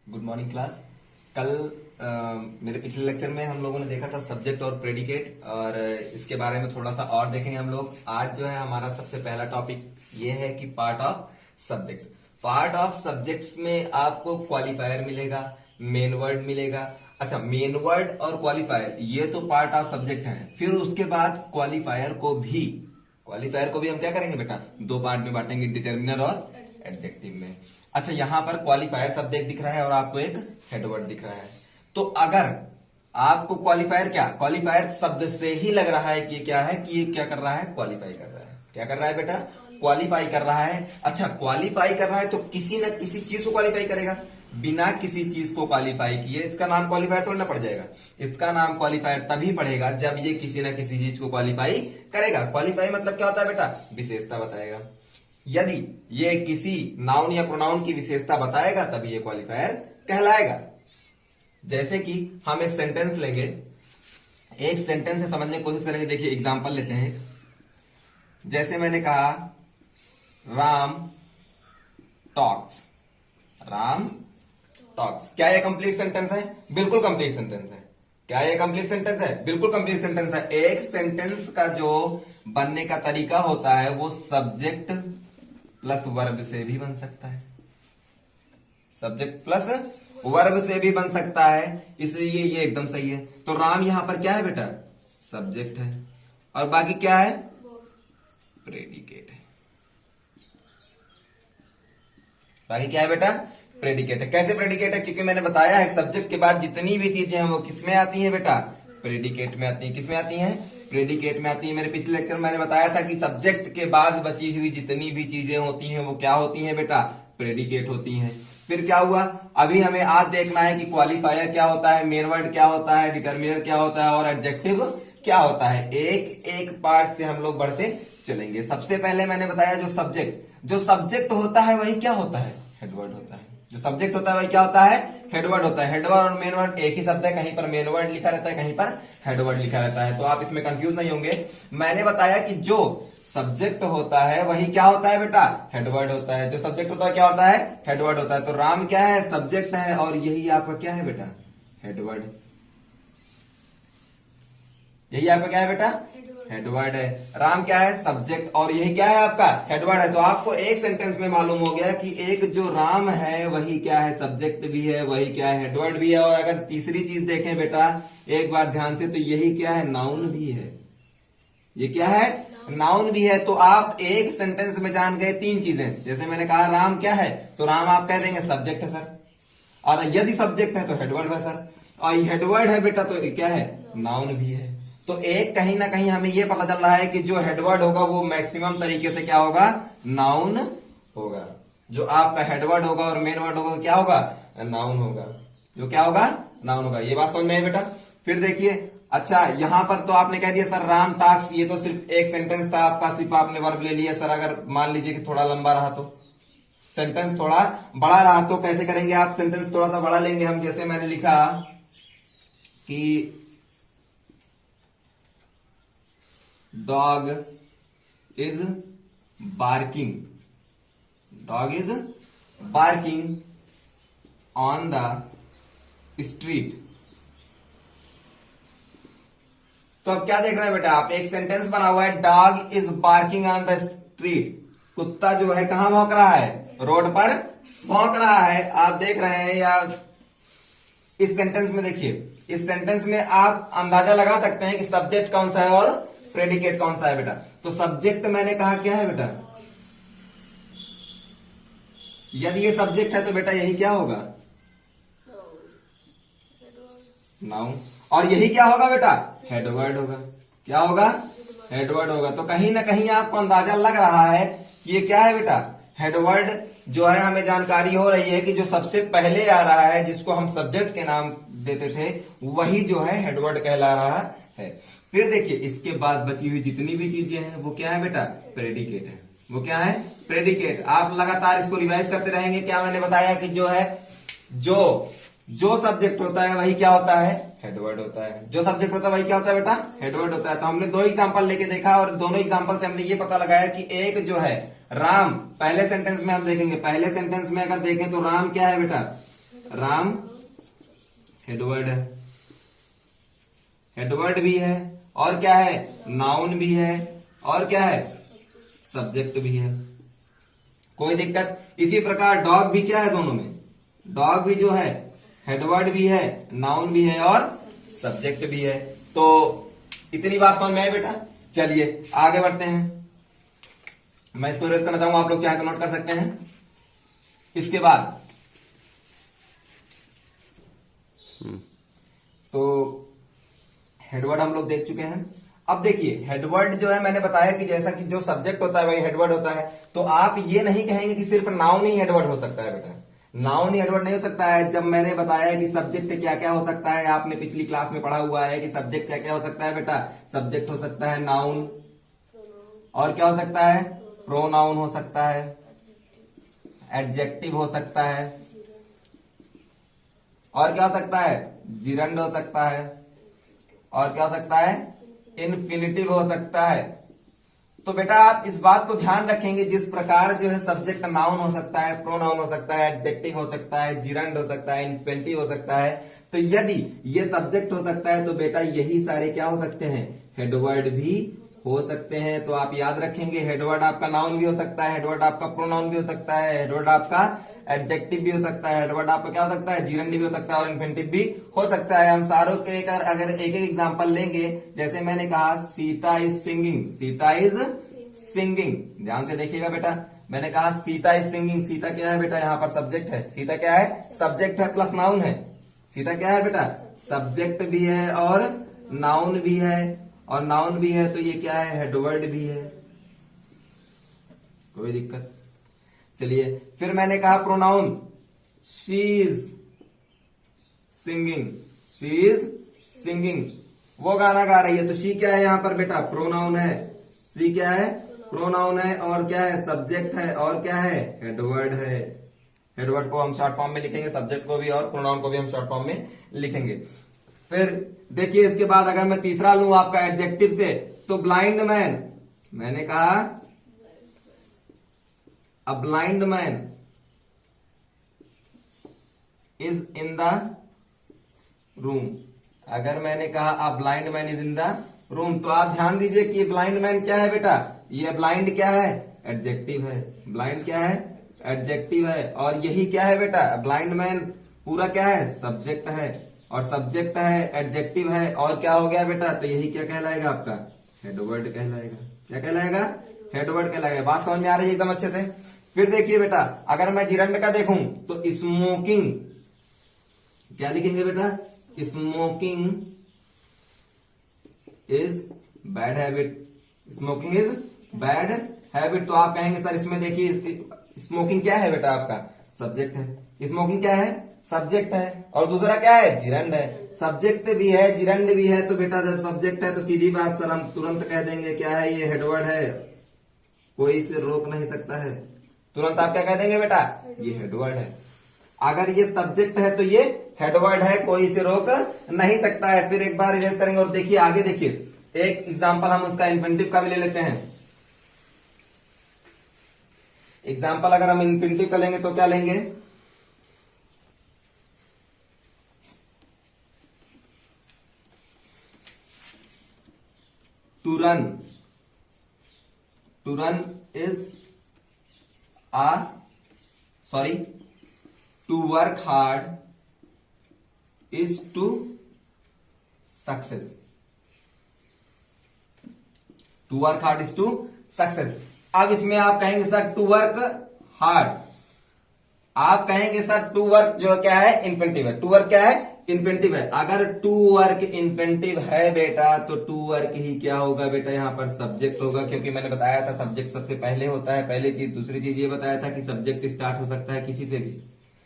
Good morning class. कल मेरे पिछले लेक्चर में हम लोगों ने देखा था सब्जेक्ट और प्रेडिकेट, और इसके बारे में थोड़ा सा और देखेंगे हम लोग। आज जो है हमारा सबसे पहला टॉपिक ये है कि part of subject. Part of subjects में आपको क्वालिफायर मिलेगा, मेन वर्ड मिलेगा। अच्छा, मेन वर्ड और क्वालिफायर ये तो पार्ट ऑफ सब्जेक्ट है। फिर उसके बाद क्वालिफायर को भी हम क्या करेंगे बेटा, दो पार्ट में बांटेंगे, डिटर्मिनर और एडजेक्टिव में। अच्छा, यहां पर क्वालिफायर सब्जेक्ट दिख रहा है और आपको एक हेडवर्ड दिख रहा है। तो अगर आपको क्वालिफायर शब्द से ही लग रहा है कि क्या है, कि ये क्या कर रहा है, क्वालिफाई कर रहा है। क्या कर रहा है बेटा, क्वालिफाई कर रहा है। अच्छा, क्वालिफाई कर रहा है तो किसी न किसी चीज को क्वालिफाई करेगा। बिना किसी चीज को क्वालिफाई किए इसका नाम क्वालिफायर थोड़ा ना पड़ जाएगा। इसका नाम क्वालिफायर तभी पड़ेगा जब ये किसी न किसी चीज को क्वालिफाई करेगा। क्वालिफाई मतलब क्या होता है बेटा, विशेषता बताएगा। यदि ये किसी नाउन या प्रोनाउन की विशेषता बताएगा तभी ये क्वालिफायर कहलाएगा। जैसे कि हम एक सेंटेंस लेंगे, एक सेंटेंस से समझने की कोशिश करेंगे। देखिए एग्जांपल लेते हैं। जैसे मैंने कहा राम टॉक्स। राम टॉक्स, क्या ये कंप्लीट सेंटेंस है? बिल्कुल कंप्लीट सेंटेंस है। क्या ये कंप्लीट सेंटेंस है? बिल्कुल कंप्लीट सेंटेंस है। एक सेंटेंस का जो बनने का तरीका होता है वो सब्जेक्ट प्लस वर्ब से भी बन सकता है। सब्जेक्ट प्लस वर्ब से भी बन सकता है, इसलिए ये एकदम सही है। तो राम यहां पर क्या है बेटा, सब्जेक्ट है, और बाकी क्या है, प्रेडिकेट है। बाकी क्या है बेटा, प्रेडिकेट है। कैसे प्रेडिकेट है? क्योंकि मैंने बताया है सब्जेक्ट के बाद जितनी भी चीजें हैं वो किसमें आती हैं बेटा, प्रेडिकेट में आती है। किसमें आती हैं, प्रेडिकेट में आती है। मेरे पिछले लेक्चर में मैंने बताया था कि सब्जेक्ट के बाद बची हुई जितनी भी चीजें होती हैं वो क्या होती हैं बेटा, प्रेडिकेट होती हैं। फिर क्या हुआ, अभी हमें आज देखना है कि क्वालिफायर क्या होता है, मेन वर्ड क्या होता है, डिटर्मिनर क्या होता है और एडजेक्टिव क्या होता है। एक एक पार्ट से हम लोग बढ़ते चलेंगे। सबसे पहले मैंने बताया जो सब्जेक्ट होता है वही क्या होता है, हेडवर्ड होता है। जो सब्जेक्ट होता है वही क्या होता है, हेडवर्ड होता है। हेडवर्ड और मेन वर्ड एक ही शब्द है, कहीं पर मेन वर्ड लिखा रहता है, कहीं पर हेडवर्ड लिखा रहता है। तो आप इसमें कंफ्यूज नहीं होंगे। मैंने बताया कि जो सब्जेक्ट होता है वही क्या होता है बेटा, हेडवर्ड होता है। जो सब्जेक्ट होता है क्या होता है, हेडवर्ड होता है। तो राम क्या है, सब्जेक्ट है, और यही आपका क्या है बेटा, हेडवर्ड। यही आपका क्या है बेटा, हेडवर्ड है। राम क्या है, सब्जेक्ट, और यही क्या है आपका, हेडवर्ड है। तो आपको एक सेंटेंस में मालूम हो गया कि एक जो राम है वही क्या है, सब्जेक्ट भी है, वही क्या है, हेडवर्ड भी है। और अगर तीसरी चीज देखें बेटा एक बार ध्यान से, तो यही क्या है, नाउन भी है। ये क्या है, नाउन भी है। तो आप एक सेंटेंस में जान गए तीन चीजें। जैसे मैंने कहा राम क्या है, तो राम आप कह देंगे सब्जेक्ट है सर, और यदि सब्जेक्ट है तो हेडवर्ड है सर, और हेडवर्ड है बेटा तो क्या है, नाउन भी है। तो एक कहीं ना कहीं हमें यह पता चल रहा है कि जो हेडवर्ड होगा वो मैक्सिमम तरीके से क्या होगा, नाउन होगा। जो आपका हेडवर्ड होगा और मेन वर्ड होगा क्या होगा, नाउन होगा। जो क्या होगा, नाउन होगा। ये बात समझ में आई बेटा। फिर देखिए, अच्छा यहां पर तो आपने कह दिया सर राम टॉक्स, ये तो सिर्फ एक सेंटेंस था आपका, सिर्फ आपने वर्ब ले लिया सर। अगर मान लीजिए कि थोड़ा लंबा रहा तो, सेंटेंस थोड़ा बड़ा रहा तो कैसे करेंगे आप, सेंटेंस थोड़ा सा बड़ा लेंगे हम। जैसे मैंने लिखा कि dog is barking, dog is barking on the street. तो अब क्या देख रहे हैं बेटा आप, एक सेंटेंस बना हुआ है, dog is barking on the street. कुत्ता जो है कहां भौंक रहा है, रोड पर भौंक रहा है। आप देख रहे हैं, या इस सेंटेंस में देखिए, इस सेंटेंस में आप अंदाजा लगा सकते हैं कि सब्जेक्ट कौन सा है और प्रेडिकेट कौन सा है बेटा। तो सब्जेक्ट मैंने कहा क्या है बेटा, यदि ये सब्जेक्ट है तो बेटा यही क्या होगा, नाउन। और यही क्या होगा बेटा, हेडवर्ड होगा। क्या होगा, हेडवर्ड होगा। तो कहीं ना कहीं आपको अंदाजा लग रहा है कि ये क्या है बेटा, हेडवर्ड जो है। हमें जानकारी हो रही है कि जो सबसे पहले आ रहा है, जिसको हम सब्जेक्ट के नाम देते थे, वही जो है हेडवर्ड कहला रहा है। फिर देखिए इसके बाद बची हुई जितनी भी चीजें हैं वो क्या है बेटा, प्रेडिकेट है। वो क्या है, प्रेडिकेट। आप लगातार इसको रिवाइज करते रहेंगे। क्या मैंने बताया कि जो है, जो सब्जेक्ट होता है वही क्या होता है, हेडवर्ड होता है। जो सब्जेक्ट होता है वही क्या होता है बेटा, हेडवर्ड होता है। तो हमने दो एग्जांपल लेके देखा, और दोनों एग्जांपल से हमने ये पता लगाया कि एक जो है राम, पहले सेंटेंस में हम देखेंगे, पहले सेंटेंस में अगर देखें तो राम क्या है बेटा, राम हेडवर्ड है, हेडवर्ड भी है, और क्या है, नाउन भी है, और क्या है, सब्जेक्ट भी है। कोई दिक्कत? इसी प्रकार डॉग भी क्या है, दोनों में डॉग भी जो है हेडवर्ड भी है, नाउन भी है और सब्जेक्ट भी है। तो इतनी बात समझ में आई बेटा? चलिए आगे बढ़ते हैं। मैं इसको रेस करना चाहूंगा, आप लोग चाहे तो नोट कर सकते हैं। इसके बाद तो हेडवर्ड हम लोग देख चुके हैं। अब देखिए हेडवर्ड जो है, मैंने बताया कि जैसा कि जो सब्जेक्ट होता है वही हेडवर्ड होता है। तो आप ये नहीं कहेंगे कि सिर्फ नाउन ही हेडवर्ड हो सकता है बेटा, नाउन ही हेडवर्ड नहीं हो सकता है। जब मैंने बताया कि सब्जेक्ट क्या क्या हो सकता है, आपने पिछली क्लास में पढ़ा हुआ है कि सब्जेक्ट क्या क्या हो सकता है बेटा। सब्जेक्ट हो सकता है नाउन, और क्या हो सकता है, प्रोनाउन हो सकता है, एडजेक्टिव हो सकता है, और क्या हो सकता है, जिरंड हो सकता है, और क्या हो सकता है, इन्फिनिटिव हो सकता है। तो बेटा आप इस बात को ध्यान रखेंगे, जिस प्रकार जो है सब्जेक्ट नाउन हो सकता है, प्रोनाउन हो सकता है, एडजेक्टिव हो सकता है, जिरंड हो सकता है, इन्फिनिटिव हो सकता है। तो यदि ये सब्जेक्ट हो सकता है तो बेटा यही सारे क्या हो सकते हैं, हेडवर्ड भी हो सकते हैं। तो आप याद रखेंगे हेडवर्ड आपका नाउन भी हो सकता है, हेडवर्ड आपका प्रोनाउन भी हो सकता है, हेडवर्ड आपका एडजेक्टिव भी हो सकता है, हेडवर्ड आपका क्या हो सकता है, जिरंड भी हो सकता है, और इन्फिनिटिव भी हो सकता है। हम सारों के अगर एक एक एग्जांपल लेंगे, जैसे मैंने कहा Sita is singing, Sita is singing, ध्यान से देखिएगा बेटा। मैंने कहा सीता इज सिंगिंग, सीता क्या है बेटा, यहां पर सब्जेक्ट है, सीता क्या है, सब्जेक्ट है प्लस नाउन है। सीता क्या है बेटा, सब्जेक्ट भी है और नाउन भी है, और नाउन भी है तो ये क्या है, हेडवर्ड भी है। कोई दिक्कत? चलिए फिर मैंने कहा pronoun, she is singing, she is singing, वो गाना गा रही है। तो शी क्या है यहां पर बेटा, प्रोनाउन है, शी क्या है, प्रोनाउन है, और क्या है, सब्जेक्ट है, और क्या है, हेडवर्ड है। हेडवर्ड को हम शॉर्ट फॉर्म में लिखेंगे, सब्जेक्ट को भी और प्रोनाउन को भी हम शॉर्ट फॉर्म में लिखेंगे। फिर देखिए इसके बाद अगर मैं तीसरा लूं आपका एडजेक्टिव से, तो ब्लाइंड मैन, मैंने कहा अ blind man is in the room. अगर मैंने कहा अ blind man is in the room, तो आप ध्यान दीजिए कि ब्लाइंड मैन क्या है बेटा, ये ब्लाइंड क्या है, एडजेक्टिव है। ब्लाइंड क्या है, एडजेक्टिव है, और यही क्या है बेटा, ब्लाइंड मैन पूरा क्या है, सब्जेक्ट है, और सब्जेक्ट है, एडजेक्टिव है, और क्या हो गया बेटा, तो यही क्या कहलाएगा आपका, हेडवर्ड कहलाएगा। क्या कहलाएगा, हेडवर्ड कहलाएगा। बात समझ में आ रही है एकदम अच्छे से? फिर देखिए बेटा, अगर मैं जिरंड का देखूं तो स्मोकिंग, क्या लिखेंगे बेटा, smoking is bad habit, smoking is bad habit. तो आप कहेंगे सर इसमें देखिए स्मोकिंग क्या है बेटा, आपका सब्जेक्ट है, स्मोकिंग क्या है, सब्जेक्ट है, और दूसरा क्या है, जिरंड है। सब्जेक्ट भी है, जिरंड भी है, तो बेटा जब सब्जेक्ट है तो सीधी बात सर हम तुरंत कह देंगे क्या है, ये हेडवर्ड है, कोई इसे रोक नहीं सकता है। तुरंत आप क्या कह देंगे बेटा, ये हेडवर्ड है। अगर ये सब्जेक्ट है तो ये हेडवर्ड है, कोई इसे रोक नहीं सकता है। फिर एक बार इरेज करेंगे और देखिए आगे, देखिए एक एग्जांपल हम उसका इन्फिनिटिव का भी ले लेते हैं। एग्जांपल अगर हम इन्फिनिटिव का लेंगे तो क्या लेंगे, to run, to run is to work hard is to success, to work hard is to success. अब इसमें आप कहेंगे सर टू वर्क हार्ड, आप कहेंगे सर टू वर्क जो क्या है, इन्फिनिटिव है, टू वर्क क्या है, इन्फिनिटिव है। अगर टू वर्क इन्फिनिटिव है बेटा तो टू वर्क ही क्या होगा बेटा, यहां पर सब्जेक्ट होगा, क्योंकि मैंने बताया था सब्जेक्ट सबसे पहले होता है, पहली चीज। दूसरी चीज ये बताया था कि सब्जेक्ट स्टार्ट हो सकता है किसी से भी,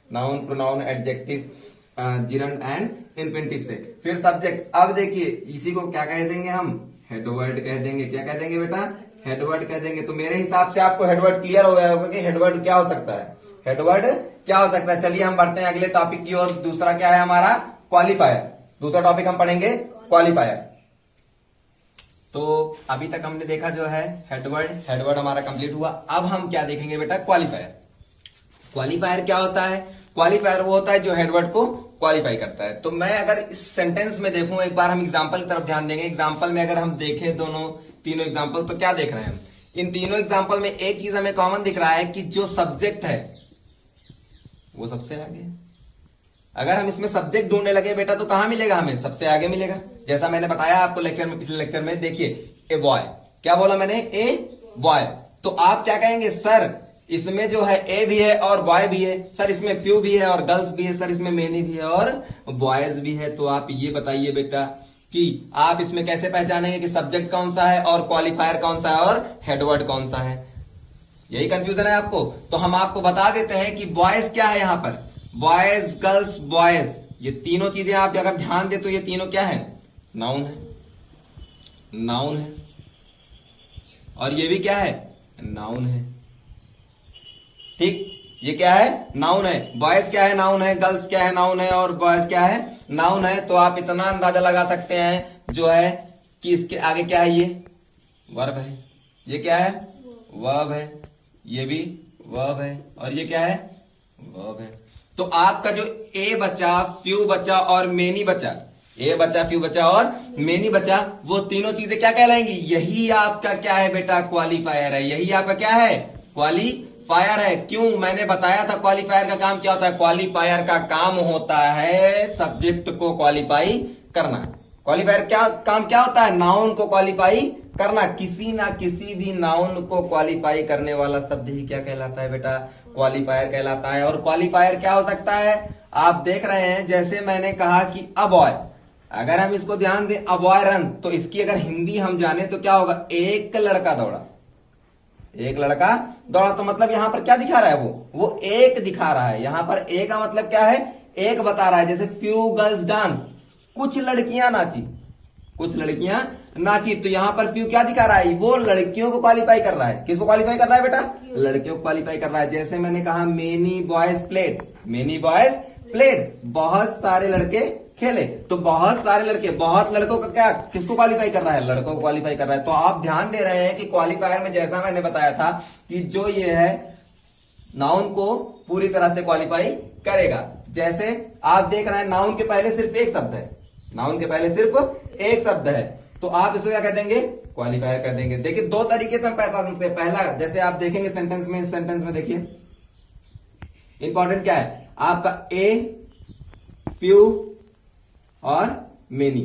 noun, pronoun, adjective, gerund and infinitive से, फिर सब्जेक्ट। अब देखिए इसी को क्या कह देंगे हम, हेडवर्ड कह देंगे। क्या कह देंगे बेटा, हेडवर्ड कह देंगे। तो मेरे हिसाब से आपको हेडवर्ड क्लियर हो गया होगा कि हेडवर्ड क्या हो सकता है, हेडवर्ड क्या हो सकता है। चलिए हम बढ़ते हैं अगले टॉपिक की ओर। दूसरा क्या है हमारा, क्वालिफायर। दूसरा टॉपिक हम पढ़ेंगे क्वालिफायर। तो अभी तक हमने देखा जो है हेडवर्ड, हेडवर्ड हमारा कंप्लीट हुआ। अब हम क्या देखेंगे बेटा, क्वालिफायर। क्वालिफायर क्या होता है, क्वालिफायर वो होता है जो हेडवर्ड को क्वालिफाई करता है। तो मैं अगर इस सेंटेंस में देखूं, एक बार हम एग्जांपल की तरफ ध्यान देंगे। एग्जांपल में अगर हम देखें तीनों एग्जांपल, तो क्या देख रहे हैं? इन तीनों एग्जांपल में एक चीज हमें कॉमन दिख रहा है कि जो सब्जेक्ट है वो सबसे आगे है। अगर हम इसमें सब्जेक्ट ढूंढने लगे बेटा तो कहां मिलेगा? हमें सबसे आगे मिलेगा। जैसा मैंने बताया आपको लेक्चर में, पिछले लेक्चर में, देखिए ए बॉय, क्या बोला मैंने? A boy. तो आप क्या कहेंगे? सर इसमें जो है ए भी है और बॉय भी है, सर इसमें फ्यू भी है और गर्ल्स भी है, सर इसमें मेनी भी है और बॉयज भी है। तो आप ये बताइए बेटा कि आप इसमें कैसे पहचानेंगे कि सब्जेक्ट कौन सा है और क्वालिफायर कौन सा है और हेडवर्ड कौन सा है? यही कंफ्यूजन है आपको। तो हम आपको बता देते हैं कि बॉयज क्या है, यहां पर बॉयज, गर्ल्स, बॉयज, ये तीनों चीजें आप अगर ध्यान दे तो ये तीनों क्या है? नाउन है, नाउन है। और ये भी क्या है? नाउन है। ठीक, ये क्या है? नाउन है। बॉयज क्या है? नाउन है। गर्ल्स क्या है? नाउन है। और बॉयज क्या है? नाउन है। तो आप इतना अंदाजा लगा सकते हैं जो है कि इसके आगे क्या है? ये वर्ब है। ये क्या है? वर्ब है। ये भी वर्ब है। और ये क्या है? वर्ब है। तो आपका जो ए बचा, फ्यू बचा और मेनी बचा, ए बचा, फ्यू बचा और मेनी बचा, वो तीनों चीजें क्या कहलाएंगी? यही आपका क्या है बेटा? क्वालिफायर है। यही आपका क्या है? क्वालिफायर है। क्यों? मैंने बताया था क्वालिफायर का काम क्या होता है। क्वालिफायर का काम होता है सब्जेक्ट को क्वालिफाई करना। क्वालिफायर क्या काम क्या होता है? नाउन को क्वालिफाई करना। किसी ना किसी भी नाउन को क्वालिफाई करने वाला शब्द ही क्या कहलाता है बेटा? क्वालिफायर कहलाता है। और क्वालिफायर क्या हो सकता है? आप देख रहे हैं, जैसे मैंने कहा कि अ बॉय, अगर हम इसको ध्यान दें, अ बॉय रन, तो इसकी अगर हिंदी हम जाने तो क्या होगा? एक लड़का दौड़ा। एक लड़का दौड़ा, तो मतलब यहां पर क्या दिखा रहा है? वो एक दिखा रहा है। यहां पर ए का मतलब क्या है? एक बता रहा है। जैसे फ्यू गर्ल्स डांस, कुछ लड़कियां नाची, कुछ लड़कियां नाची, तो यहां पर फ्यू क्या दिखा रहा है? वो लड़कियों को क्वालिफाई कर रहा है। किसको क्वालिफाई कर रहा है बेटा? लड़कियों को क्वालिफाई कर रहा है। जैसे मैंने कहा many boys played, many boys played, बहुत सारे लड़के खेले, तो बहुत सारे लड़के, बहुत लड़कों का क्या, किसको क्वालिफाई कर रहा है? लड़कों को क्वालिफाई कर रहा है। तो आप ध्यान दे रहे हैं कि क्वालिफायर में जैसा मैंने बताया था कि जो ये है नाउन को पूरी तरह से क्वालिफाई करेगा। जैसे आप देख रहे हैं नाउन के पहले सिर्फ एक शब्द है, नाउन के पहले सिर्फ एक शब्द है, तो आप इसको क्या कह देंगे? क्वालिफायर कर देंगे। देखिए दो तरीके से हम पहचान सकते हैं। पहला, जैसे आप देखेंगे सेंटेंस में, इस सेंटेंस में देखिए इंपॉर्टेंट क्या है आपका? ए, फ्यू और मेनी,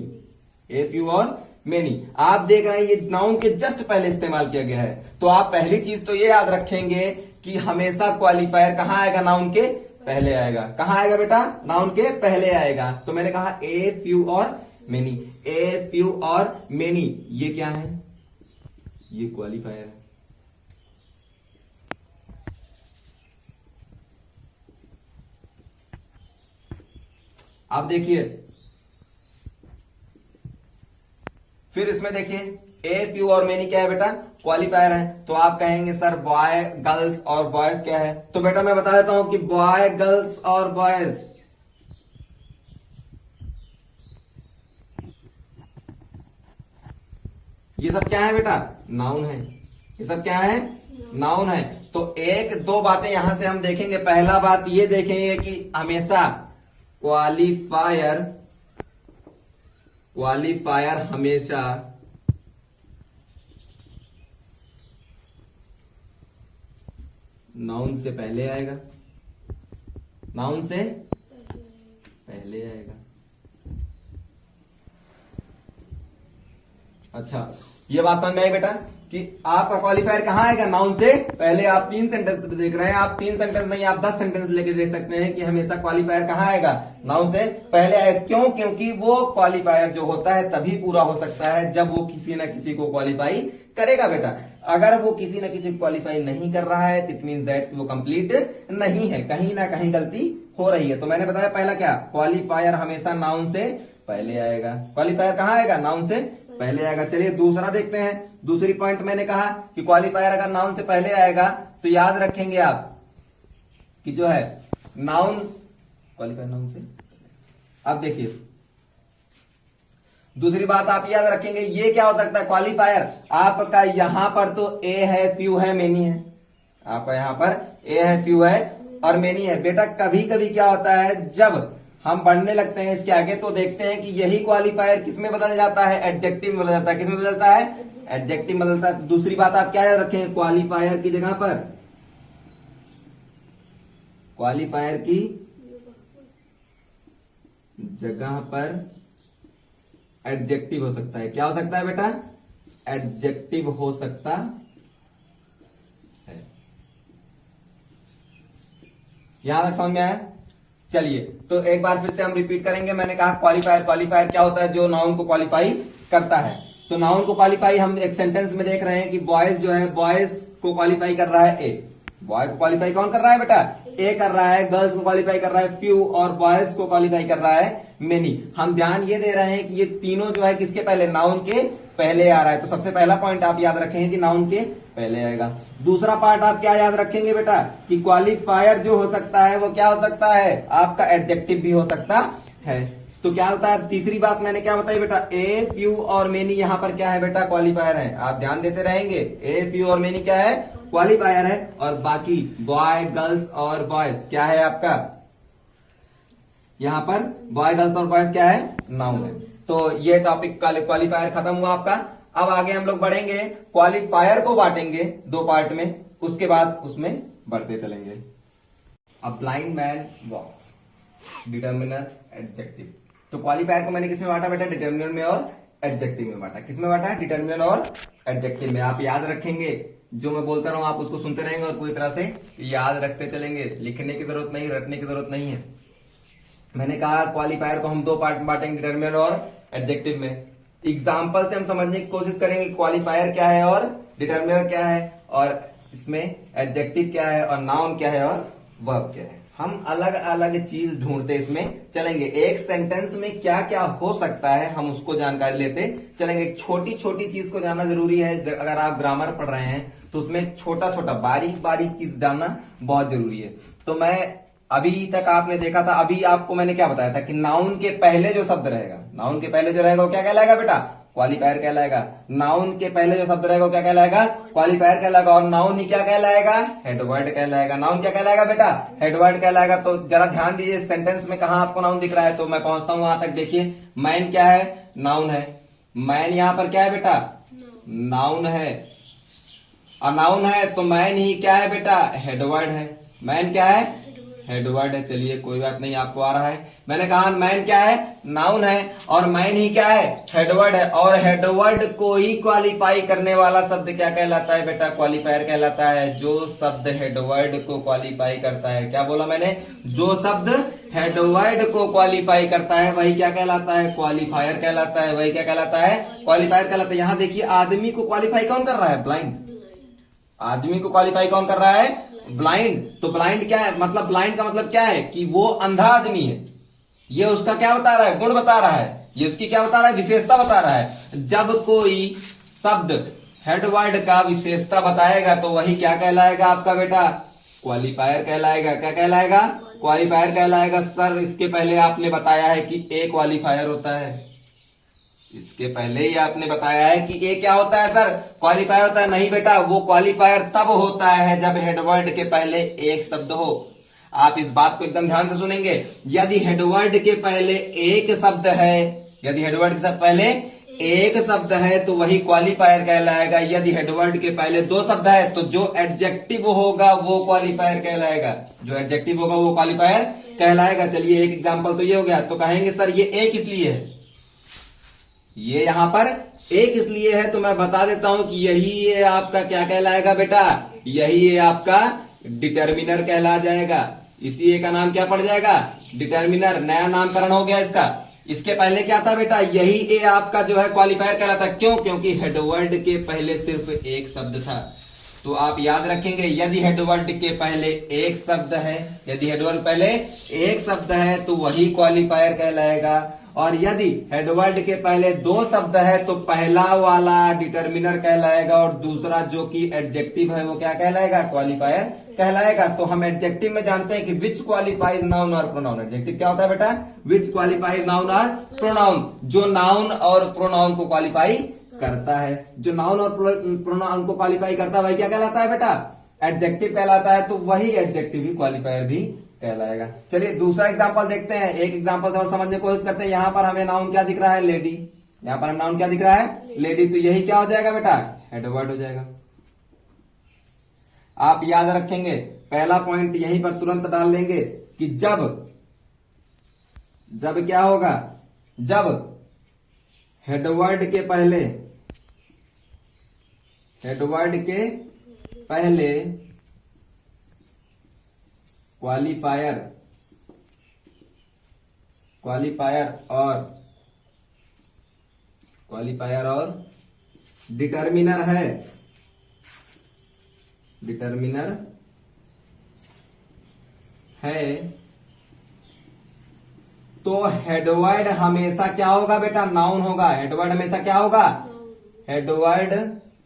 ए, फ्यू और मेनी। आप देख रहे हैं ये नाउन के जस्ट पहले इस्तेमाल किया गया है। तो आप पहली चीज तो ये याद रखेंगे कि हमेशा क्वालिफायर कहां आएगा? नाउन के पहले आएगा। कहां आएगा बेटा? नाउन के पहले आएगा। तो मैंने कहा ए, फ्यू और मेनी, ए, फ्यू और मेनी, ये क्या है? ये क्वालिफायर है। आप देखिए, फिर इसमें देखिए ए, फ्यू और मेनी क्या है बेटा? क्वालिफायर है। तो आप कहेंगे सर बॉय, गर्ल्स और बॉयज क्या है? तो बेटा मैं बता देता हूं कि बॉय, गर्ल्स और बॉयज, ये सब क्या है बेटा? नाउन है। ये सब क्या है? नाउन है। तो एक दो बातें यहां से हम देखेंगे। पहला बात ये देखेंगे कि हमेशा क्वालिफायर हमेशा नाउन से पहले आएगा, नाउन से पहले आएगा। अच्छा, ये बात समझ में आई बेटा कि आपका क्वालिफायर कहां आएगा? नाउन से पहले। आप 3 सेंटेंस देख रहे हैं, आप 3 सेंटेंस नहीं, आप 10 सेंटेंस लेके देख सकते हैं कि हमेशा क्वालिफायर कहां आएगा? नाउन से पहले आएगा। क्यों? क्योंकि वो क्वालिफायर जो होता है तभी पूरा हो सकता है जब वो किसी ना किसी को क्वालिफाई करेगा बेटा। अगर वो किसी ना किसी को क्वालिफाई नहीं कर रहा है, इट मीन्स दैट वो कंप्लीट नहीं है, कहीं ना कहीं गलती हो रही है। तो मैंने बताया पहला क्या? क्वालिफायर हमेशा नाउन से पहले आएगा। क्वालिफायर कहां आएगा? नाउन से पहले आएगा। चलिए दूसरा देखते हैं। दूसरी पॉइंट मैंने कहा कि क्वालिफायर अगर नाउन से पहले आएगा तो याद रखेंगे आप कि जो है नाउन, क्वालिफायर नाउन से। अब देखिए दूसरी बात आप याद रखेंगे, ये क्या हो सकता है? क्वालिफायर आपका यहां पर तो ए है, फ्यू है, मेनी है। आपका यहां पर ए है, फ्यू है और मेनी है। बेटा कभी कभी क्या होता है, जब हम बढ़ने लगते हैं इसके आगे तो देखते हैं कि यही क्वालिफायर किसमें बदल जाता है, एडजेक्टिव में बदल जाता है। किसमें बदल जाता है, एडजेक्टिव में बदलता है। दूसरी बात आप क्या याद रखेंगे, क्वालिफायर की जगह पर, क्वालिफायर की जगह पर एडजेक्टिव हो सकता है। क्या हो सकता है बेटा, एडजेक्टिव हो सकता है। यहां तक समझ में आया। चलिए तो एक बार फिर से हम रिपीट करेंगे। मैंने कहा क्वालिफायर, क्वालिफायर क्या होता है, जो नाउन को क्वालिफाई करता है। तो नाउन को क्वालिफाई हम एक सेंटेंस में देख रहे हैं कि बॉयज जो है, बॉयज को क्वालिफाई कर रहा है ए। बॉय को क्वालिफाई कौन कर रहा है बेटा, ए कर रहा है। गर्ल्स को क्वालिफाई कर रहा है फ्यू, और बॉयज को क्वालिफाई कर रहा है मेनी। हम ध्यान ये दे रहे हैं कि ये तीनों जो है किसके पहले, नाउन के पहले आ रहा है। तो सबसे पहला पॉइंट आप याद रखेंगे कि नाउन के पहले आएगा। दूसरा पार्ट आप क्या याद रखेंगे बेटा, कि क्वालिफायर जो हो सकता है वो क्या हो सकता है, आपका एडजेक्टिव भी हो सकता है। तो क्या होता है, तीसरी बात मैंने क्या बताई बेटा, ए फ्यू और मेनी यहां पर क्या है बेटा, क्वालिफायर है। आप ध्यान देते रहेंगे, ए फ्यू और मेनी क्या है, क्वालिफायर है। और बाकी बॉय गर्ल्स और बॉयज क्या है आपका, यहां पर बॉय गर्ल्स और बॉयज क्या है, नाउन है। तो ये टॉपिक क्वालिफायर खत्म हुआ आपका। अब आगे हम लोग बढ़ेंगे, क्वालिफायर को बांटेंगे दो पार्ट में, उसके बाद उसमें बढ़ते चलेंगे। A blind man walks, determiner, adjective. तो क्वालिफायर को मैंने किसमें बांटा बेटा, डिटर्मिनर में और एडजेक्टिव में बांटा। किसमें बांटा, डिटर्मिनर और एडजेक्टिव में। आप याद रखेंगे, जो मैं बोलता रहा हूं आप उसको सुनते रहेंगे और पूरी तरह से याद रखते चलेंगे। लिखने की जरूरत नहीं, रटने की जरूरत नहीं है। मैंने कहा क्वालिफायर को हम दो पार्ट में बांटेंगे, डिटर्मिनर और एडजेक्टिव में। एग्जाम्पल से हम समझने की कोशिश करेंगे क्वालिफायर क्या है और डिटर्मिनर क्या है, और इसमें एडजेक्टिव क्या है और नाउन क्या है और वर्ब क्या है। हम अलग अलग चीज ढूंढते इसमें चलेंगे। एक सेंटेंस में क्या क्या हो सकता है हम उसको जानकारी लेते चलेंगे। एक छोटी छोटी चीज को जानना जरूरी है। अगर आप ग्रामर पढ़ रहे हैं तो उसमें छोटा छोटा बारीक बारीक चीज जानना बहुत जरूरी है। तो मैं अभी तक आपने देखा था, अभी आपको मैंने क्या बताया था कि नाउन के पहले जो शब्द रहेगा, नाउन के पहले जो रहेगा वो क्या कहलाएगा बेटा, क्वालिफायर कहलाएगा। नाउन के पहले जो शब्द रहेगा वो क्या कहलाएगा, क्वालिफायर कहलाएगा। और नाउन ही क्या कहलाएगा, हेडवर्ड कहलाएगा। नाउन क्या कहलाएगा बेटा, हेडवर्ड कहलाएगा। तो जरा ध्यान दीजिए सेंटेंस में कहां आपको नाउन दिख रहा है। तो मैं पहुंचता हूं वहां तक। देखिए मैन क्या है, नाउन है। मैन यहां पर क्या है बेटा, नाउन है। और नाउन है तो मैन ही क्या है बेटा, हेडवर्ड है। मैन क्या है, हेडवर्ड है। चलिए कोई बात नहीं, आपको आ रहा है। मैंने कहा मैन क्या है, नाउन है, और मैन ही क्या है, हेडवर्ड है। और हेडवर्ड को ही क्वालिफाई करने वाला शब्द क्या कहलाता है बेटा, क्वालिफायर कहलाता है। जो शब्द हेडवर्ड को क्वालिफाई करता है, क्या बोला मैंने, जो शब्द हेडवर्ड को क्वालिफाई करता है वही क्या कहलाता है, क्वालिफायर कहलाता है। वही क्या कहलाता है, क्वालिफायर कहलाता है। यहां देखिए आदमी को क्वालिफाई कौन कर रहा है, ब्लाइंड। आदमी को क्वालिफाई कौन कर रहा है, ब्लाइंड। तो ब्लाइंड क्या है, मतलब ब्लाइंड का मतलब क्या है कि वो अंधा आदमी है। ये उसका क्या बता रहा है, गुण बता रहा है। ये उसकी क्या बता रहा है, विशेषता बता रहा है। जब कोई शब्द हेडवर्ड का विशेषता बताएगा तो वही क्या कहलाएगा आपका बेटा, क्वालिफायर कहलाएगा। क्या कहलाएगा, क्वालिफायर कहलाएगा। सर इसके पहले आपने बताया है कि ए क्वालिफायर होता है। इसके पहले ही आपने बताया है कि ए क्या होता है सर, क्वालिफायर होता है। नहीं बेटा, वो क्वालिफायर तब होता है जब हेडवर्ड के पहले एक शब्द हो। आप इस बात को एकदम ध्यान से सुनेंगे। यदि हेडवर्ड के पहले एक शब्द है, यदि हेडवर्ड के पहले एक शब्द है तो वही क्वालिफायर कहलाएगा। यदि हेडवर्ड के पहले दो शब्द है तो जो एडजेक्टिव होगा वो क्वालिफायर कहलाएगा। जो एडजेक्टिव होगा वो क्वालिफायर कहलाएगा। चलिए एक एग्जाम्पल तो ये हो गया। तो कहेंगे सर ये एक इसलिए है, ये यहां पर एक इसलिए है, तो मैं बता देता हूं कि यही ये आपका क्या कहलाएगा बेटा, यही ये आपका डिटर्मिनर कहला जाएगा। इसी ए का नाम क्या पड़ जाएगा, डिटर्मिनर। नया नामकरण हो गया इसका। इसके पहले क्या था बेटा, यही ए आपका जो है क्वालिफायर कहलाता। क्यों, क्योंकि हेडवर्ड के पहले सिर्फ एक शब्द था। तो आप याद रखेंगे, यदि हेडवर्ड के पहले एक शब्द है, यदि हेडवर्ड पहले एक शब्द है तो वही क्वालिफायर कहलाएगा। और यदि हेडवर्ड के पहले दो शब्द है तो पहला वाला डिटर्मिनर कहलाएगा और दूसरा जो कि एडजेक्टिव है वो क्या कहलाएगा, क्वालिफायर कहलाएगा। तो हम एडजेक्टिव में जानते हैं कि विच क्वालिफाइज नाउन और प्रोनाउन। एडजेक्टिव क्या होता है बेटा, विच क्वालिफाइज नाउन और प्रोनाउन। जो नाउन और प्रोनाउन को क्वालिफाई करता है, जो नाउन और प्रोनाउन को क्वालिफाई करता है वही क्या कहलाता है बेटा, एडजेक्टिव कहलाता है, तो वही एडजेक्टिव भी क्वालिफायर भी कहलाएगा। चलिए दूसरा एग्जांपल देखते हैं, एक एग्जांपल से और समझने की कोशिश करते हैं। यहां पर हमें नाउन क्या दिख रहा है, लेडी। यहां पर हमें नाउन क्या दिख रहा है, लेडी। तो यही क्या हो जाएगा बेटा, हेडवर्ड हो जाएगा। आप याद रखेंगे, पहला पॉइंट यहीं पर तुरंत डाल लेंगे कि जब क्या होगा, जब हेडवर्ड के पहले क्वालिफायर और डिटर्मिनर है तो हेडवर्ड हमेशा क्या होगा बेटा, नाउन होगा। हेडवर्ड हमेशा क्या होगा, हेडवर्ड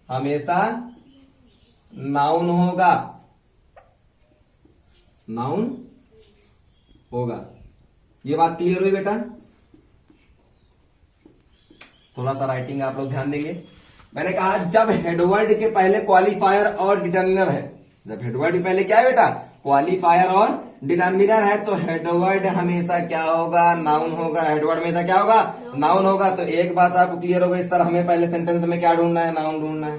हमेशा नाउन होगा, नाउन होगा। ये बात क्लियर हुई बेटा? थोड़ा सा राइटिंग आप लोग ध्यान देंगे। मैंने कहा जब हेडवर्ड के पहले क्वालिफायर और डिटर्मिनर है, जब हेडवर्ड के पहले क्या है बेटा, क्वालिफायर और डिटर्मिनर है, तो हेडवर्ड हमेशा क्या होगा, नाउन होगा। हेडवर्ड हमेशा क्या होगा, नाउन होगा। तो एक बात आपको क्लियर हो गई, सर हमें पहले सेंटेंस में क्या ढूंढना है, नाउन ढूंढना है।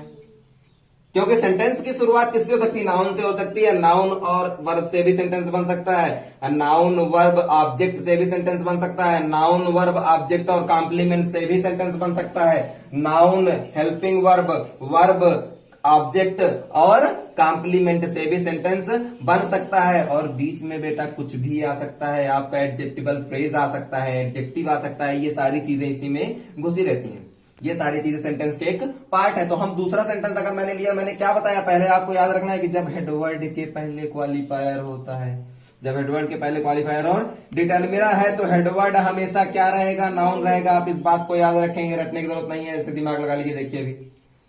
क्योंकि सेंटेंस की शुरुआत किससे हो सकती है, नाउन से हो सकती है। नाउन और वर्ब से भी सेंटेंस बन सकता है, नाउन वर्ब ऑब्जेक्ट से भी सेंटेंस बन सकता है, नाउन वर्ब ऑब्जेक्ट और कॉम्प्लीमेंट से भी सेंटेंस बन सकता है, noun helping verb, verb object और कॉम्प्लीमेंट से भी सेंटेंस बन सकता है। और बीच में बेटा कुछ भी आ सकता है, आपका एडजेक्टिवल फ्रेज आ सकता है, एडजेक्टिव आ सकता है। ये सारी चीजें इसी में घुसी रहती हैं। ये सारी चीजें सेंटेंस के एक पार्ट है। तो हम दूसरा सेंटेंस अगर मैंने लिया, मैंने क्या बताया, पहले आपको याद रखना है कि जब हेडवर्ड के पहले क्वालिफायर होता है, जब हेडवर्ड के पहले क्वालिफायर और डिटर्मिनर है, तो हेडवर्ड हमेशा क्या रहेगा, नाउन रहेगा। आप इस बात को याद रखेंगे, रटने की जरूरत नहीं है, ऐसे दिमाग लगा लीजिए। देखिए अभी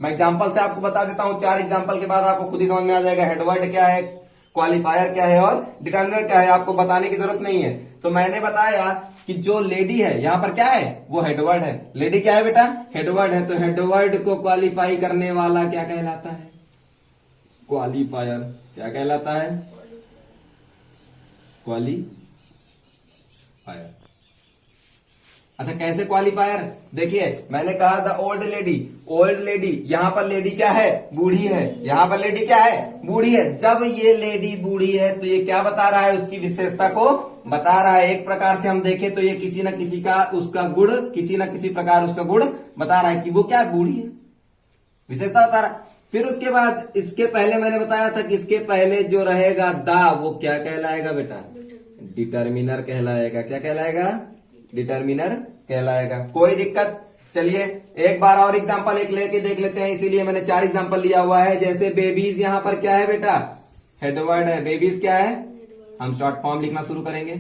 मैं एग्जाम्पल से आपको बता देता हूं, 4 एग्जाम्पल के बाद आपको खुद ही समझ में आ जाएगा हेडवर्ड क्या है, क्वालिफायर क्या है और डिटर्मिनर क्या है। आपको बताने की जरूरत नहीं है। तो मैंने बताया कि जो लेडी है यहां पर क्या है, वो हेडवर्ड है। लेडी क्या है बेटा, हेडवर्ड है। तो हेडवर्ड को क्वालिफाई करने वाला क्या कहलाता है, क्वालिफायर। क्या कहलाता है, क्वालिफायर। अच्छा कैसे क्वालिफायर, देखिए मैंने कहा the old lady, old lady, यहां पर लेडी क्या है, बूढ़ी है। यहां पर लेडी क्या है, बूढ़ी है। जब ये लेडी बूढ़ी है तो ये क्या बता रहा है, उसकी विशेषता को बता रहा है। एक प्रकार से हम देखें तो ये किसी न किसी का उसका गुण, किसी न किसी प्रकार उसका गुण बता रहा है कि वो क्या बूढ़ी है, विशेषता बता रहा है। फिर उसके बाद इसके पहले मैंने बताया था कि इसके पहले जो रहेगा दा, वो क्या कहलाएगा बेटा, डिटर्मिनर कहलाएगा। क्या कहलाएगा, डिटर्मिनर कहलाएगा। कोई दिक्कत? चलिए एक बार और एग्जांपल एक लेके देख लेते हैं, इसीलिए मैंने 4 एग्जांपल लिया हुआ है। जैसे बेबीज, यहां पर क्या है बेटा, हेडवर्ड है। बेबीज क्या है, हम शॉर्ट फॉर्म लिखना शुरू करेंगे।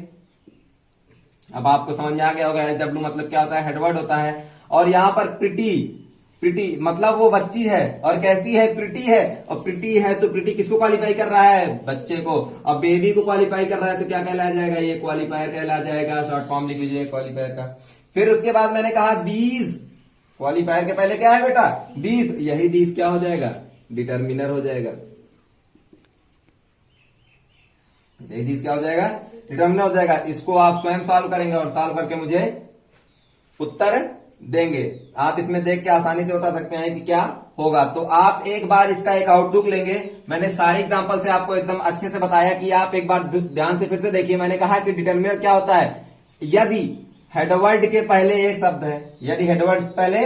अब आपको समझ में आ गया होगा डब्ल्यू मतलब क्या होता है, हेडवर्ड होता है। और यहां पर प्रिटी, प्रिटी मतलब वो बच्ची है। और कैसी है, प्रिटी है। और प्रिटी है तो प्रिटी किसको क्वालिफाई कर रहा है, बच्चे को। अब बेबी को क्वालिफाई कर रहा है तो क्या कहला जाएगा, ये क्वालिफायर कहला जाएगा। शॉर्ट फॉर्म लिख लीजिए क्वालिफायर का। फिर उसके बाद मैंने कहा दीज, क्वालिफायर के पहले क्या है बेटा, दीज। यही दीज क्या हो जाएगा, डिटर्मिनर हो जाएगा। यही दीज क्या हो जाएगा, डिटर्मिनर हो जाएगा। इसको आप स्वयं सॉल्व करेंगे और सॉल्व करके मुझे उत्तर देंगे। आप इसमें देख के आसानी से बता सकते हैं कि क्या होगा। तो आप एक बार इसका एक आउटलुक लेंगे। मैंने सारे एग्जांपल से आपको एकदम अच्छे से बताया कि आप एक बार ध्यान से फिर से देखिए। मैंने कहा कि डिटर्मिनर क्या होता है, यदि हेडवर्ड के पहले एक शब्द है, यदि हेडवर्ड पहले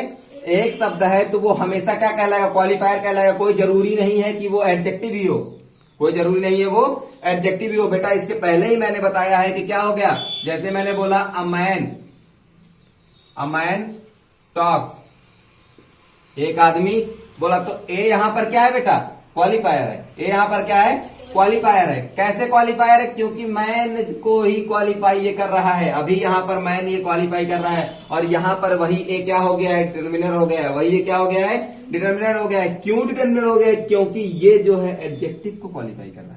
एक शब्द है तो वो हमेशा क्या कहलाएगा, क्वालिफायर कहलाएगा। कोई जरूरी नहीं है कि वो एडजेक्टिव ही हो, कोई जरूरी नहीं है वो एडजेक्टिव ही हो। बेटा इसके पहले ही मैंने बताया है कि क्या हो गया, जैसे मैंने बोला अ मैन टॉक्स, एक आदमी बोला, तो ए यहां पर क्या है बेटा, क्वालिफायर है। ए यहां पर क्या है, क्वालिफायर है। कैसे क्वालिफायर है, क्योंकि मैन को ही क्वालिफाई ये कर रहा है। अभी यहां पर मैन ये क्वालिफाई कर रहा है और यहां पर वही ए क्या हो गया है, डिटर्मिनर हो गया है। वही ये क्या हो गया है, डिटर्मिनर हो गया है। क्यों डिटर्मिनर हो गया है, क्योंकि ये जो है एडजेक्टिव को क्वालिफाई कर रहा है।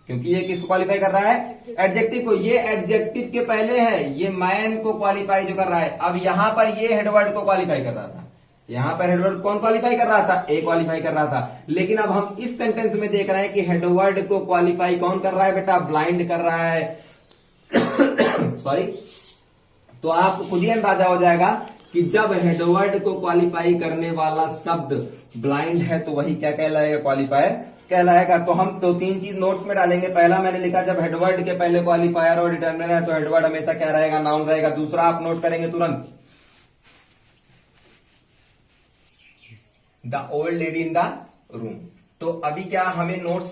क्योंकि ये किसको क्वालिफाई कर रहा है, एडजेक्टिव को। ये एडजेक्टिव के पहले है, ये मैन को क्वालिफाई जो कर रहा है। अब यहां पर ये हेडवर्ड को क्वालिफाई कर रहा था, यहाँ पर हेडवर्ड कौन क्वालिफाई कर रहा था? ए क्वालिफाई कर रहा था। लेकिन अब हम इस सेंटेंस में देख रहे हैं कि हेडवर्ड को क्वालिफाई कौन कर रहा है बेटा? ब्लाइंड कर रहा है। सॉरी। तो आपको खुद ही अंदाजा हो जाएगा कि जब हेडवर्ड को क्वालिफाई करने वाला शब्द ब्लाइंड है तो वही क्या कहलाएगा? क्वालिफायर कहलाएगा। तो हम दो तीन चीज नोट्स में डालेंगे। पहला मैंने लिखा जब हेडवर्ड के पहले क्वालिफायर और डिटर्मिनर है तो हेडवर्ड हमेशा क्या रहेगा? नाउन रहेगा। दूसरा आप नोट करेंगे तुरंत, the old lady in the room. तो अभी क्या हमें नोट्स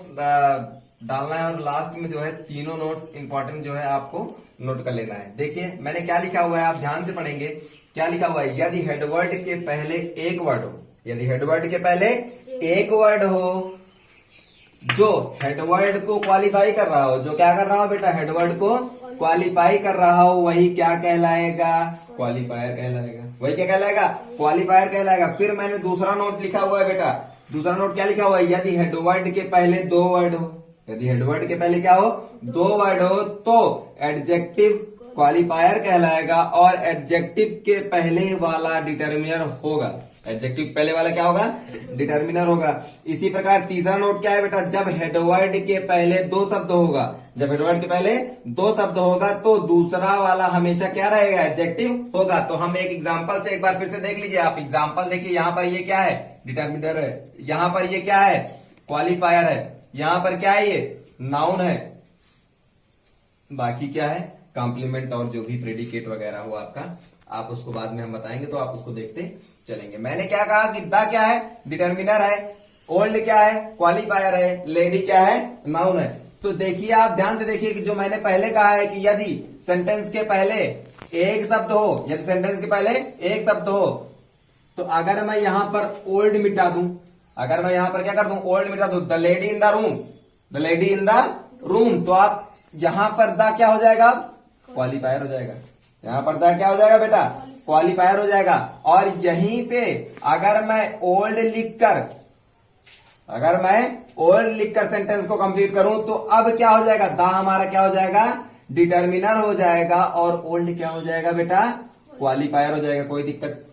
डालना है और लास्ट में जो है तीनों नोट्स इंपॉर्टेंट जो है आपको नोट कर लेना है। देखिए मैंने क्या लिखा हुआ है, आप ध्यान से पढ़ेंगे। क्या लिखा हुआ है? यदि हेडवर्ड के पहले एक वर्ड हो, यदि हेडवर्ड के पहले एक वर्ड हो जो हेडवर्ड को क्वालिफाई कर रहा हो, जो क्या कर रहा हो बेटा? हेडवर्ड को क्वालिफाई कर रहा हो, वही क्या कहलाएगा? क्वालिफायर कहलाएगा। वही क्या कहलाएगा? क्वालिफायर कहलाएगा। फिर मैंने दूसरा नोट लिखा हुआ है बेटा। दूसरा नोट क्या लिखा हुआ है? यदि हेडवर्ड के पहले दो वर्ड हो, यदि हेडवर्ड के पहले क्या हो? दो वर्ड हो तो एडजेक्टिव क्वालिफायर कहलाएगा और एडजेक्टिव के पहले वाला डिटर्मिनर होगा। एडजेक्टिव पहले वाला क्या होगा? डिटर्मिनर होगा। इसी प्रकार तीसरा नोट क्या है बेटा? जब हेडवर्ड के पहले दो शब्द होगा, जब हेडवर्ड के पहले दो शब्द होगा तो दूसरा वाला हमेशा क्या रहेगा? एडजेक्टिव होगा। तो हम एक एग्जांपल से एक बार फिर से देख लीजिए। आप एग्जांपल देखिए, यहाँ पर ये क्या है? डिटर्मिनर है। यहाँ पर ये क्या है? क्वालिफायर है। यहाँ पर क्या है? ये नाउन है। बाकी क्या है? कॉम्प्लीमेंट और जो भी प्रेडिकेट वगैरह हो आपका, आप उसको बाद में हम बताएंगे तो आप उसको देखते चलेंगे। मैंने क्या कहा कि द क्या है? डिटर्मिनर है। ओल्ड क्या है? क्वालिफायर है। लेडी क्या है? नाउन है। तो देखिए, आप ध्यान से देखिए कि जो मैंने पहले कहा है कि यदि सेंटेंस के पहले एक शब्द हो, यदि सेंटेंस के पहले एक शब्द हो तो अगर मैं यहां पर ओल्ड मिटा दूं, अगर मैं यहां पर क्या कर दूं? ओल्ड मिटा दूं, the lady in the room, the lady in the room, तो आप यहां पर द क्या हो जाएगा? क्वालिफायर हो जाएगा। यहां पर द क्या हो जाएगा बेटा? क्वालिफायर हो जाएगा। और यहीं पे अगर मैं ओल्ड लिखकर, अगर मैं ओल्ड लिखकर सेंटेंस को कंप्लीट करूं तो अब क्या हो जाएगा? द हमारा क्या हो जाएगा? डिटर्मिनर हो जाएगा और ओल्ड क्या हो जाएगा बेटा? क्वालिफायर हो जाएगा। कोई दिक्कत?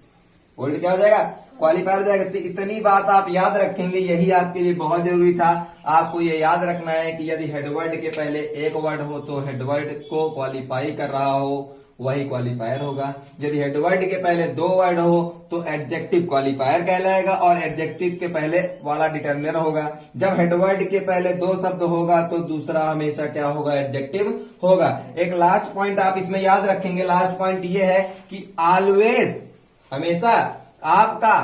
ओल्ड क्या हो जाएगा? क्वालिफायर हो जाएगा। तो इतनी बात आप याद रखेंगे, यही आपके लिए बहुत जरूरी था। आपको ये याद रखना है कि यदि हेडवर्ड के पहले एक वर्ड हो तो हेडवर्ड को क्वालिफाई कर रहा हो वही क्वालिफायर होगा। यदि हेडवर्ड के पहले दो वर्ड हो तो एडजेक्टिव क्वालिफायर कहलाएगा और एडजेक्टिव के पहले वाला डिटर्मिनर होगा। जब हेडवर्ड के पहले दो शब्द होगा तो दूसरा हमेशा क्या होगा? एडजेक्टिव होगा। एक लास्ट पॉइंट आप इसमें याद रखेंगे। लास्ट पॉइंट ये है कि ऑलवेज, हमेशा आपका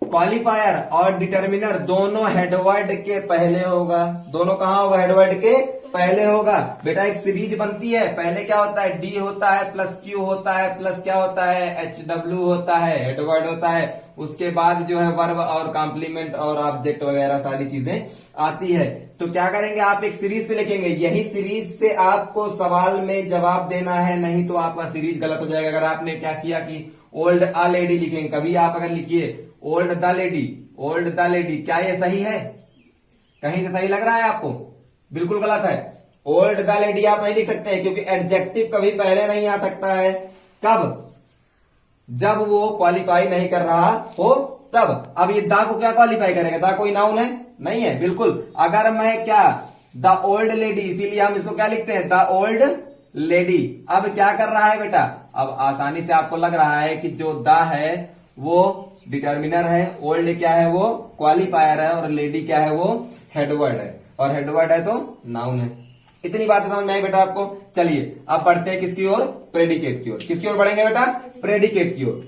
क्वालिफायर और डिटर्मिनर दोनों हेडवर्ड के पहले होगा। दोनों कहां होगा? हेडवर्ड के पहले होगा। बेटा एक सीरीज बनती है, पहले क्या होता है? डी होता है प्लस क्यू होता है प्लस क्या होता है? एच डब्ल्यू होता है, हेडवर्ड होता है। उसके बाद जो है वर्ब और कॉम्प्लीमेंट और ऑब्जेक्ट वगैरह सारी चीजें आती है। तो क्या करेंगे? आप एक सीरीज से लिखेंगे। यही सीरीज से आपको सवाल में जवाब देना है, नहीं तो आपका सीरीज गलत हो जाएगा। अगर आपने क्या किया कि ओल्ड अ लेडी लिखेंगे, कभी आप अगर लिखिए old the lady, old the lady, क्या ये सही है? कहीं से सही लग रहा है आपको? बिल्कुल गलत है। ओल्ड द लेडी आप नहीं लिख सकते हैं क्योंकि एडजेक्टिव कभी पहले नहीं आ सकता है। कब? जब वो क्वालिफाई नहीं कर रहा हो तब। अब ये दा को क्या क्वालिफाई करेगा? दा कोई नाउन है? नहीं है, बिल्कुल। अगर मैं क्या द ओल्ड लेडी, इसीलिए हम इसको क्या लिखते हैं? The old lady. अब क्या कर रहा है बेटा? अब आसानी से आपको लग रहा है कि जो द है वो डिटर्मिनर है, ओल्ड क्या है? वो क्वालिफायर है और लेडी क्या है? वो हेडवर्ड है। और हेडवर्ड है तो नाउन है। इतनी बातें समझ में आई बेटा आपको? चलिए अब बढ़ते हैं किसकी ओर? प्रेडिकेट की ओर। किसकी ओर बढ़ेंगे बेटा? प्रेडिकेट की ओर।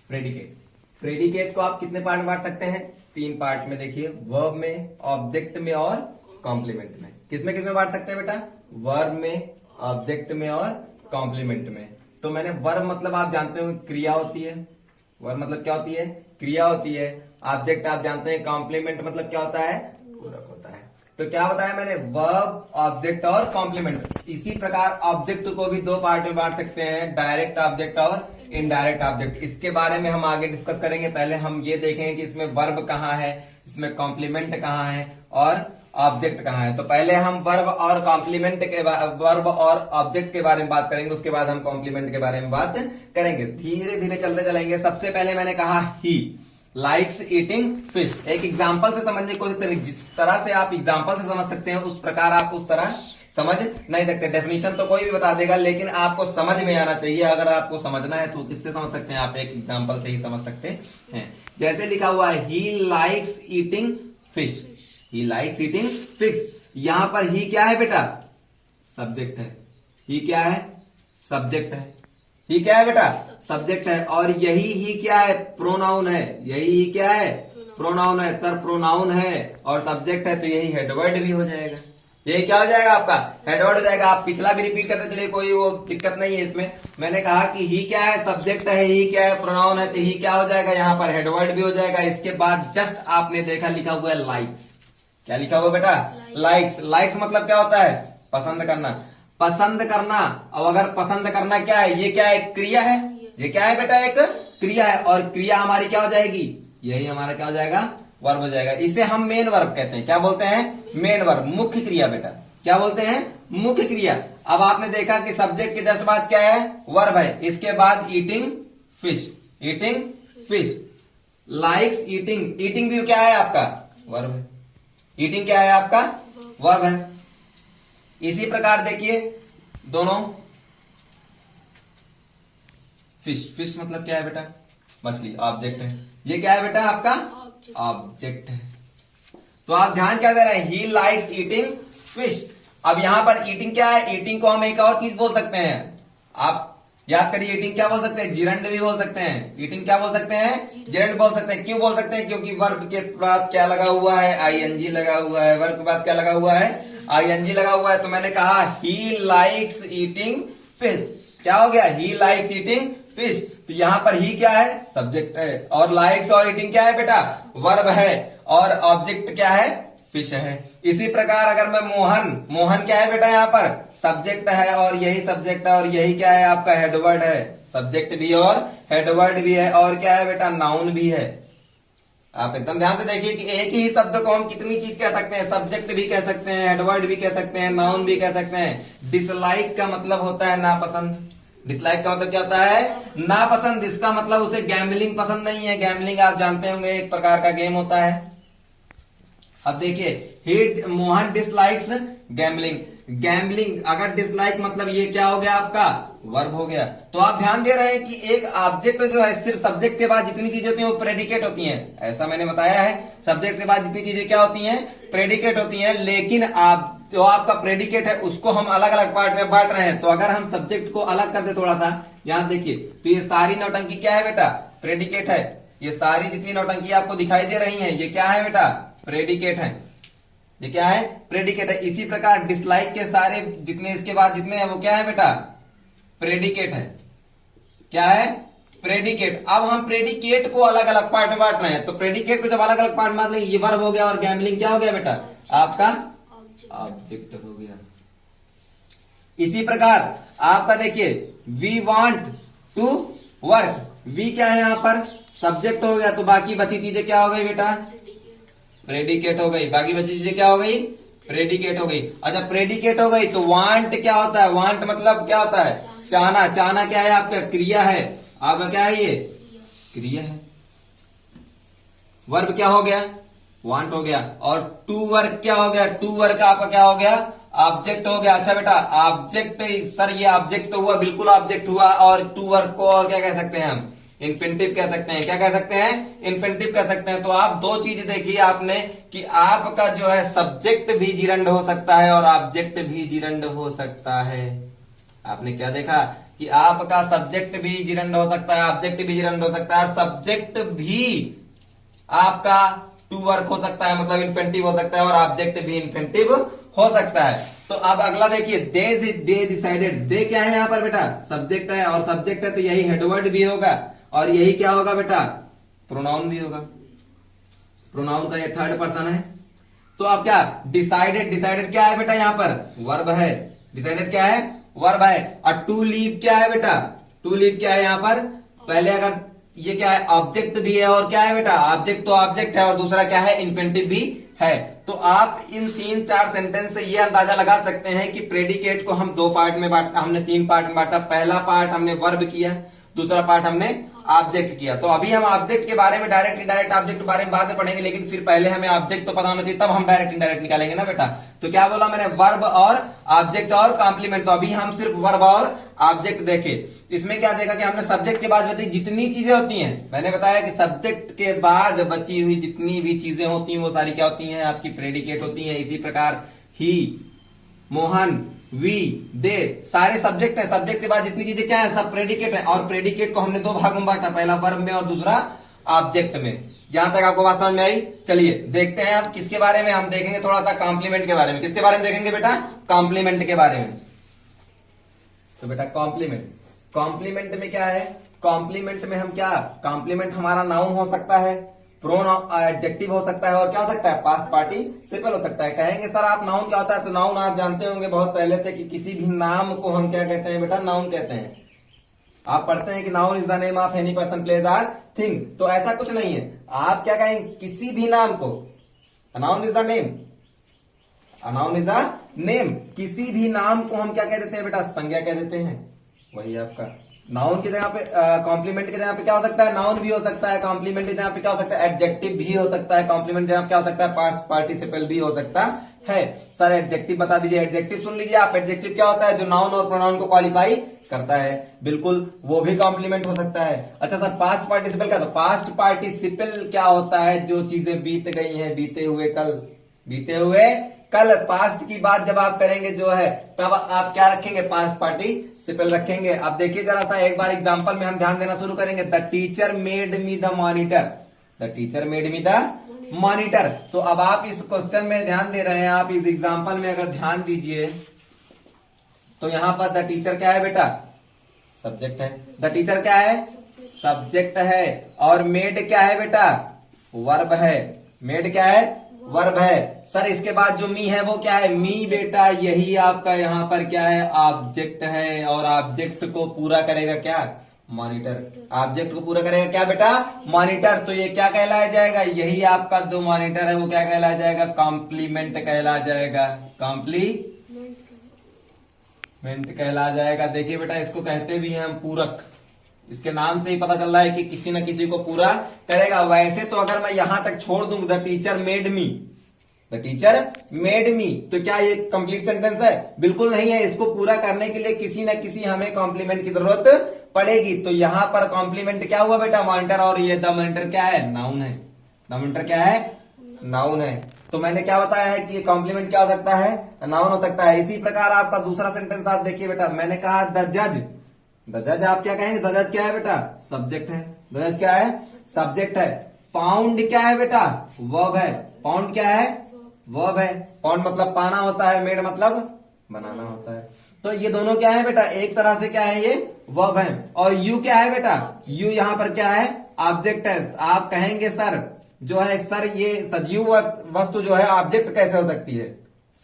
प्रेडिकेट, प्रेडिकेट को आप कितने पार्ट में बांट सकते हैं? तीन पार्ट में। देखिए, वर्ब में, ऑब्जेक्ट में और कॉम्प्लीमेंट में। किसमें किसमें बांट सकते हैं बेटा? वर्ब में, ऑब्जेक्ट में और कॉम्प्लीमेंट में। तो मैंने वर्ब मतलब आप जानते हो क्रिया होती है। वर्ब मतलब क्या होती है? क्रिया होती है। ऑब्जेक्ट आप जानते हैं, कॉम्प्लीमेंट मतलब क्या होता है? पूरक होता है। तो क्या बताया मैंने? वर्ब, ऑब्जेक्ट और कॉम्प्लीमेंट। इसी प्रकार ऑब्जेक्ट को भी दो पार्ट में बांट सकते हैं, डायरेक्ट ऑब्जेक्ट और इनडायरेक्ट ऑब्जेक्ट। इसके बारे में हम आगे डिस्कस करेंगे। पहले हम ये देखेंगे कि इसमें वर्ब कहाँ है, इसमें कॉम्प्लीमेंट कहाँ है और ऑब्जेक्ट कहाँ है। तो पहले हम वर्ब और कॉम्प्लीमेंट के वर्ब और ऑब्जेक्ट के बारे में बात करेंगे, उसके बाद हम कॉम्प्लीमेंट के बारे में बात करेंगे। धीरे धीरे चलते चलेंगे। सबसे पहले मैंने कहा ही लाइक्स ईटिंग फिश। एक एग्जाम्पल से समझने की कोशिश करें। जिस तरह से आप एग्जाम्पल से समझ सकते हैं उस प्रकार आप उस तरह समझ नहीं सकते। डेफिनेशन तो कोई भी बता देगा, लेकिन आपको समझ में आना चाहिए। अगर आपको समझना है तो किससे समझ सकते हैं आप? एक एग्जाम्पल से ही समझ सकते हैं। जैसे लिखा हुआ है he likes eating fish, he likes eating fish. यहां पर ही क्या है बेटा? सब्जेक्ट है। ही क्या है? सब्जेक्ट है। ही क्या है बेटा? सब्जेक्ट है। और यही ही क्या है? प्रोनाउन है। यही ही क्या है? प्रोनाउन है। सर प्रोनाउन है और सब्जेक्ट है तो यही हेडवर्ड भी हो जाएगा। यही क्या हो जाएगा? आपका हेडवर्ड हो जाएगा। आप पिछला भी रिपीट करते चलिए, कोई वो दिक्कत नहीं है इसमें। मैंने कहा कि ही क्या है? सब्जेक्ट है। ही क्या है? प्रोनाउन है। तो ही क्या हो जाएगा? यहाँ पर हेडवर्ड भी हो जाएगा। इसके बाद जस्ट आपने देखा लिखा हुआ है लाइक्स। क्या लिखा हुआ बेटा? लाइक्स। लाइक्स मतलब क्या होता है? पसंद करना। पसंद करना। और अगर पसंद करना क्या है? ये क्या है? क्रिया है। ये क्या है बेटा? एक क्रिया है। और क्रिया हमारी क्या हो जाएगी? यही हमारा क्या हो जाएगा? वर्ब हो जाएगा। इसे हम मेन वर्ब कहते हैं। क्या बोलते हैं? मेन वर्ब, मुख्य क्रिया बेटा। क्या बोलते हैं? मुख्य क्रिया। अब आपने देखा कि सब्जेक्ट के जस्ट बाद क्या है? वर्ब है। इसके बाद eating fish, eating fish. Likes eating, eating भी क्या है आपका? वर्ब है। ईटिंग क्या है आपका? वर्ब है। इसी प्रकार देखिए दोनों, फिश, फिश मतलब क्या है बेटा? मछली, ऑब्जेक्ट है। ये क्या है बेटा? आपका ऑब्जेक्ट है। तो आप ध्यान क्या दे रहे हैं? He likes eating fish. अब यहां पर ईटिंग क्या है? ईटिंग को हम एक और चीज बोल सकते हैं। आप याद करिए, ईटिंग क्या बोल सकते हैं? जिरंड भी बोल सकते हैं। ईटिंग क्या बोल सकते हैं? जिरंड बोल सकते हैं। क्यों बोल सकते हैं? क्योंकि वर्ब के बाद क्या लगा हुआ है? आईएनजी लगा हुआ है। वर्ब के बाद क्या लगा हुआ है? आईएनजी लगा हुआ है। तो मैंने कहा ही लाइक्स ईटिंग फिश। क्या हो गया? He likes eating fish. तो यहां पर ही क्या है? सब्जेक्ट है। और लाइक्स और ईटिंग क्या है बेटा? वर्ब है। और ऑब्जेक्ट क्या है? फिश है। इसी प्रकार अगर मैं मोहन, मोहन क्या है बेटा? यहाँ पर सब्जेक्ट है और यही सब्जेक्ट है और यही क्या है? आपका हेडवर्ड है। सब्जेक्ट भी और हेडवर्ड भी है। और क्या है बेटा? नाउन भी है। आप एकदम ध्यान से देखिए कि एक ही शब्द को हम कितनी चीज कह सकते हैं? सब्जेक्ट भी कह सकते हैं, हेडवर्ड भी कह सकते हैं, नाउन भी कह सकते हैं। डिसलाइक का मतलब होता है नापसंद। डिसलाइक का मतलब क्या होता है? नापसंद। इसका मतलब उसे गैम्बलिंग पसंद नहीं है। गैम्बलिंग आप जानते होंगे, एक प्रकार का गेम होता है। अब देखिए ही मोहन डिसलाइक्स गैम्बलिंग। गैम्बलिंग अगर डिसलाइक मतलब ये क्या हो गया? आपका वर्ब हो गया। तो आप ध्यान दे रहे हैं कि एक ऑब्जेक्ट जो है सिर्फ सब्जेक्ट के बाद जितनी चीजें होती हैं वो प्रेडिकेट होती हैं। ऐसा मैंने बताया है। सब्जेक्ट के बाद जितनी चीजें क्या होती हैं? प्रेडिकेट होती हैं। लेकिन आप जो आपका प्रेडिकेट है उसको हम अलग अलग पार्ट में बांट रहे हैं। तो अगर हम सब्जेक्ट को अलग कर दे थोड़ा सा, यहां देखिए तो ये सारी नौटंकी क्या है बेटा? प्रेडिकेट है। ये सारी जितनी नौटंकी आपको दिखाई दे रही हैं ये क्या है बेटा? प्रेडिकेट है। ये क्या है? प्रेडिकेट है। इसी प्रकार डिसलाइक के सारे जितने इसके बाद जितने हैं वो क्या है बेटा? प्रेडिकेट है। क्या है? प्रेडिकेट। अब हम प्रेडिकेट को अलग अलग पार्ट में बांट रहे हैं। तो प्रेडिकेट को जब अलग अलग पार्ट में बांट लेंगे, ये वर्ब हो गया और गैम्बलिंग क्या हो गया बेटा? आपका ऑब्जेक्ट हो गया। इसी प्रकार आपका देखिए we want to work. We क्या है? यहां पर सब्जेक्ट हो गया। तो बाकी बची चीजें क्या हो गई बेटा? प्रेडिकेट हो गई। बाकी बची चीजें क्या हो गई? प्रेडिकेट हो गई। अच्छा प्रेडिकेट हो गई तो वांट क्या होता है? वांट मतलब क्या होता है? चाहना। चाहना क्या है? आपका क्रिया है। आपका क्या है? ये क्रिया है। वर्ब क्या हो गया? वांट हो गया। और टू वर्क क्या हो गया? टू वर्क आपका क्या हो गया? ऑब्जेक्ट हो गया। अच्छा बेटा ऑब्जेक्ट, सर ये ऑब्जेक्ट तो हुआ, बिल्कुल ऑब्जेक्ट हुआ। और टू वर्क को और क्या कह सकते हैं हम? इन्फिनिटिव कह सकते हैं। क्या कह सकते हैं? इन्फिनिटिव कह सकते हैं। तो आप दो चीज देखिए आपने कि आपका जो है सब्जेक्ट भी जिरंड हो सकता है और ऑब्जेक्ट भी जिरंड हो सकता है। आपने क्या देखा कि आपका सब्जेक्ट भी जिरंड हो सकता है, ऑब्जेक्ट भी जिरंड हो सकता है, और सब्जेक्ट भी आपका टू वर्क हो सकता है, मतलब इन्फिनिटिव हो सकता है, और ऑब्जेक्ट भी इन्फिनिटिव हो सकता है। तो अब अगला देखिए दे डिसाइडेड। दे क्या है यहाँ पर बेटा? सब्जेक्ट है। और सब्जेक्ट है तो यही हेडवर्ड भी होगा और यही क्या होगा बेटा? प्रोनाउन भी होगा। प्रोनाउन का ये थर्ड पर्सन है। तो अब क्या डिसाइडेड, डिसाइडेड क्या है बेटा? यहाँ पर वर्ब है। डिसाइडेड क्या है? वर्ब है। और टू लीव क्या है बेटा? टू लीव क्या है यहाँ पर? पहले अगर ये क्या है? ऑब्जेक्ट भी है और क्या है बेटा? ऑब्जेक्ट तो ऑब्जेक्ट है और दूसरा क्या है? इन्फिनिटिव भी है। तो आप इन 3-4 सेंटेंस से ये अंदाजा लगा सकते हैं कि प्रेडिकेट को हम 2 पार्ट में बांटा, हमने 3 पार्ट में बांटा। पहला पार्ट हमने वर्ब किया, दूसरा पार्ट हमने ऑब्जेक्ट किया। तो अभी हम ऑब्जेक्ट के बारे में, डायरेक्ट इनडायरेक्ट ऑब्जेक्ट के बारे में बाद में पढ़ेंगे, लेकिन फिर पहले हमें ऑब्जेक्ट तो पता होना चाहिए, तब हम डायरेक्ट इनडायरेक्ट निकालेंगे ना बेटा। तो क्या बोला मैंने, वर्ब और ऑब्जेक्ट और कॉम्प्लीमेंट। तो अभी हम सिर्फ वर्ब और ऑब्जेक्ट देखे। इसमें क्या देखा कि हमने सब्जेक्ट के बाद बताई जितनी चीजें होती हैं, मैंने बताया कि सब्जेक्ट के बाद बची हुई जितनी भी चीजें होती हैं वो सारी क्या होती हैं, आपकी प्रेडिकेट होती हैं। इसी प्रकार ही, मोहन, वी, दे, सारे सब्जेक्ट है। सब्जेक्ट के बाद जितनी चीजें क्या है, सब प्रेडिकेट है। और प्रेडिकेट को हमने 2 भागों में बांटा, पहला वर्ब में और दूसरा ऑब्जेक्ट में। यहां तक आपको बात समझ में आई? चलिए देखते हैं अब किसके बारे में हम देखेंगे, थोड़ा सा कॉम्प्लीमेंट के बारे में। किसके बारे में देखेंगे बेटा? कॉम्प्लीमेंट के बारे में। तो बेटा कॉम्प्लीमेंट में क्या है, कॉम्प्लीमेंट में हम क्या, कॉम्प्लीमेंट हमारा नाउन हो सकता है, प्रोनाउन एडजेक्टिव हो सकता है, और क्या हो सकता है, पास्ट पार्टिसिपल हो सकता है। कहेंगे सर आप नाउन क्या होता है, तो नाउन आप जानते होंगे बहुत पहले से कि किसी भी नाम को हम क्या कहते हैं बेटा, नाउन कहते हैं। आप पढ़ते हैं कि noun is the name of any person, place or thing. तो ऐसा कुछ नहीं है, आप क्या कहेंगे, किसी भी नाम को, noun is the name, noun is the name, किसी भी नाम को हम क्या कह देते हैं बेटा, संज्ञा कह देते हैं। वही आपका नाउन की जगह पे, कॉम्प्लीमेंट की जगह पे क्या हो सकता है, नाउन भी हो सकता है। कॉम्प्लीमेंट की जगह पे क्या हो सकता है, एडजेक्टिव भी हो सकता है। कॉम्प्लीमेंट की जगह पे क्या हो सकता है, पास्ट पार्टिसिपल भी हो सकता है। सर एडजेक्टिव बता दीजिए। एडजेक्टिव सुन लीजिए आप, एडजेक्टिव क्या होता है, जो नाउन और प्रोनाउन को क्वालिफाई करता है। बिल्कुल, वो भी कॉम्प्लीमेंट हो सकता है। अच्छा सर पास्ट पार्टिसिपल क्या, तो पास्ट पार्टिसिपल क्या होता है, जो चीजें बीत गई हैं, बीते हुए कल, बीते हुए कल, पास्ट की बात जब आप करेंगे जो है, तब आप क्या रखेंगे, पास्ट पार्टिसिपल रखेंगे। अब देखिए जरा सा एक बार एग्जांपल में हम ध्यान देना शुरू करेंगे। The teacher made me the monitor, the teacher made me the monitor. तो अब आप इस क्वेश्चन में ध्यान दे रहे हैं, आप इस एग्जांपल में अगर ध्यान दीजिए तो यहां पर द टीचर क्या है बेटा, सब्जेक्ट है। द टीचर क्या है, सब्जेक्ट है। और मेड क्या है बेटा, वर्ब है। मेड क्या है, वर्ब है। सर इसके बाद जो मी है वो क्या है, मी बेटा यही आपका यहां पर क्या है, ऑब्जेक्ट है। और ऑब्जेक्ट को पूरा करेगा क्या, मॉनिटर। ऑब्जेक्ट को पूरा करेगा क्या बेटा, मॉनिटर। तो ये क्या कहलाया जाएगा, यही आपका जो मॉनिटर है वो क्या कहलाया जाएगा, कॉम्प्लीमेंट कहला जाएगा, कॉम्प्लीमेंट कहला जाएगा। देखिए बेटा इसको कहते भी हैं हम पूरक। इसके नाम से ही पता चल रहा है कि किसी न किसी को पूरा करेगा। वैसे तो अगर मैं यहां तक छोड़ दूं, the teacher made me, the teacher made me, तो क्या ये कंप्लीट सेंटेंस है, बिल्कुल नहीं है। इसको पूरा करने के लिए किसी न किसी हमें कॉम्प्लीमेंट की जरूरत पड़ेगी। तो यहां पर कॉम्प्लीमेंट क्या हुआ बेटा, मॉनिटर। और ये द मॉनिटर क्या है, नाउन है। द मॉनिटर क्या है, नाउन है। तो मैंने क्या बताया है कि ये कॉम्प्लीमेंट क्या हो सकता है, नाउन हो सकता है। इसी प्रकार आपका दूसरा सेंटेंस आप देखिए बेटा, मैंने कहा द जज, द जज आप क्या कहेंगे, द जज क्या है बेटा, सब्जेक्ट है। द जज क्या है, सब्जेक्ट है। फाउंड क्या है बेटा, वर्ब है। फाउंड क्या है, वर्ब है। फाउंड मतलब पाना होता है, मेड मतलब बनाना होता है। तो ये दोनों क्या है बेटा, एक तरह से क्या है, ये वर्ब है। और यू क्या है बेटा, यू यहां पर क्या है, ऑब्जेक्ट है। आप कहेंगे सर जो है, सर ये सजीव वस्तु जो है ऑब्जेक्ट कैसे हो सकती है,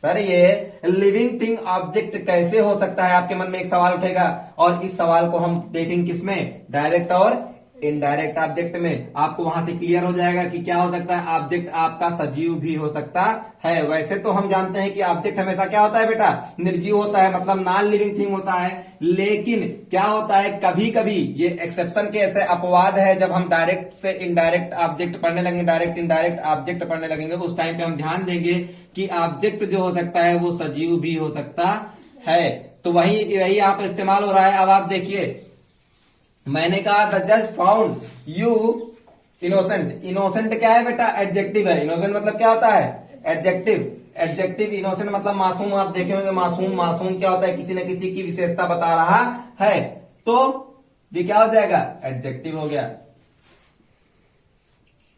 सर ये लिविंग थिंग ऑब्जेक्ट कैसे हो सकता है, आपके मन में एक सवाल उठेगा। और इस सवाल को हम देखेंगे किसमें, डायरेक्ट और इनडायरेक्ट ऑब्जेक्ट में। आपको वहां से क्लियर हो जाएगा कि क्या हो सकता है, ऑब्जेक्ट आपका सजीव भी हो सकता है। वैसे तो हम जानते हैं कि ऑब्जेक्ट हमेशा क्या होता है बेटा, निर्जीव होता है, मतलब नॉन लिविंग थिंग होता है। लेकिन क्या होता है, कभी कभी ये एक्सेप्शन के ऐसे अपवाद है, जब हम डायरेक्ट से इनडायरेक्ट ऑब्जेक्ट पढ़ने लगेंगे, डायरेक्ट इनडायरेक्ट ऑब्जेक्ट पढ़ने लगेंगे, उस टाइम पे हम ध्यान देंगे कि ऑब्जेक्ट जो हो सकता है वो सजीव भी हो सकता है। तो वही यहाँ पे इस्तेमाल हो रहा है। अब आप देखिए, मैंने कहा द जज फाउंड यू इनोसेंट। इनोसेंट क्या है बेटा, एडजेक्टिव है। इनोसेंट मतलब क्या होता है, एडजेक्टिव। एडजेक्टिव इनोसेंट मतलब मासूम। आप देखे होंगे मासूम, मासूम क्या होता है, किसी न किसी की विशेषता बता रहा है। तो ये क्या हो जाएगा, एडजेक्टिव हो गया।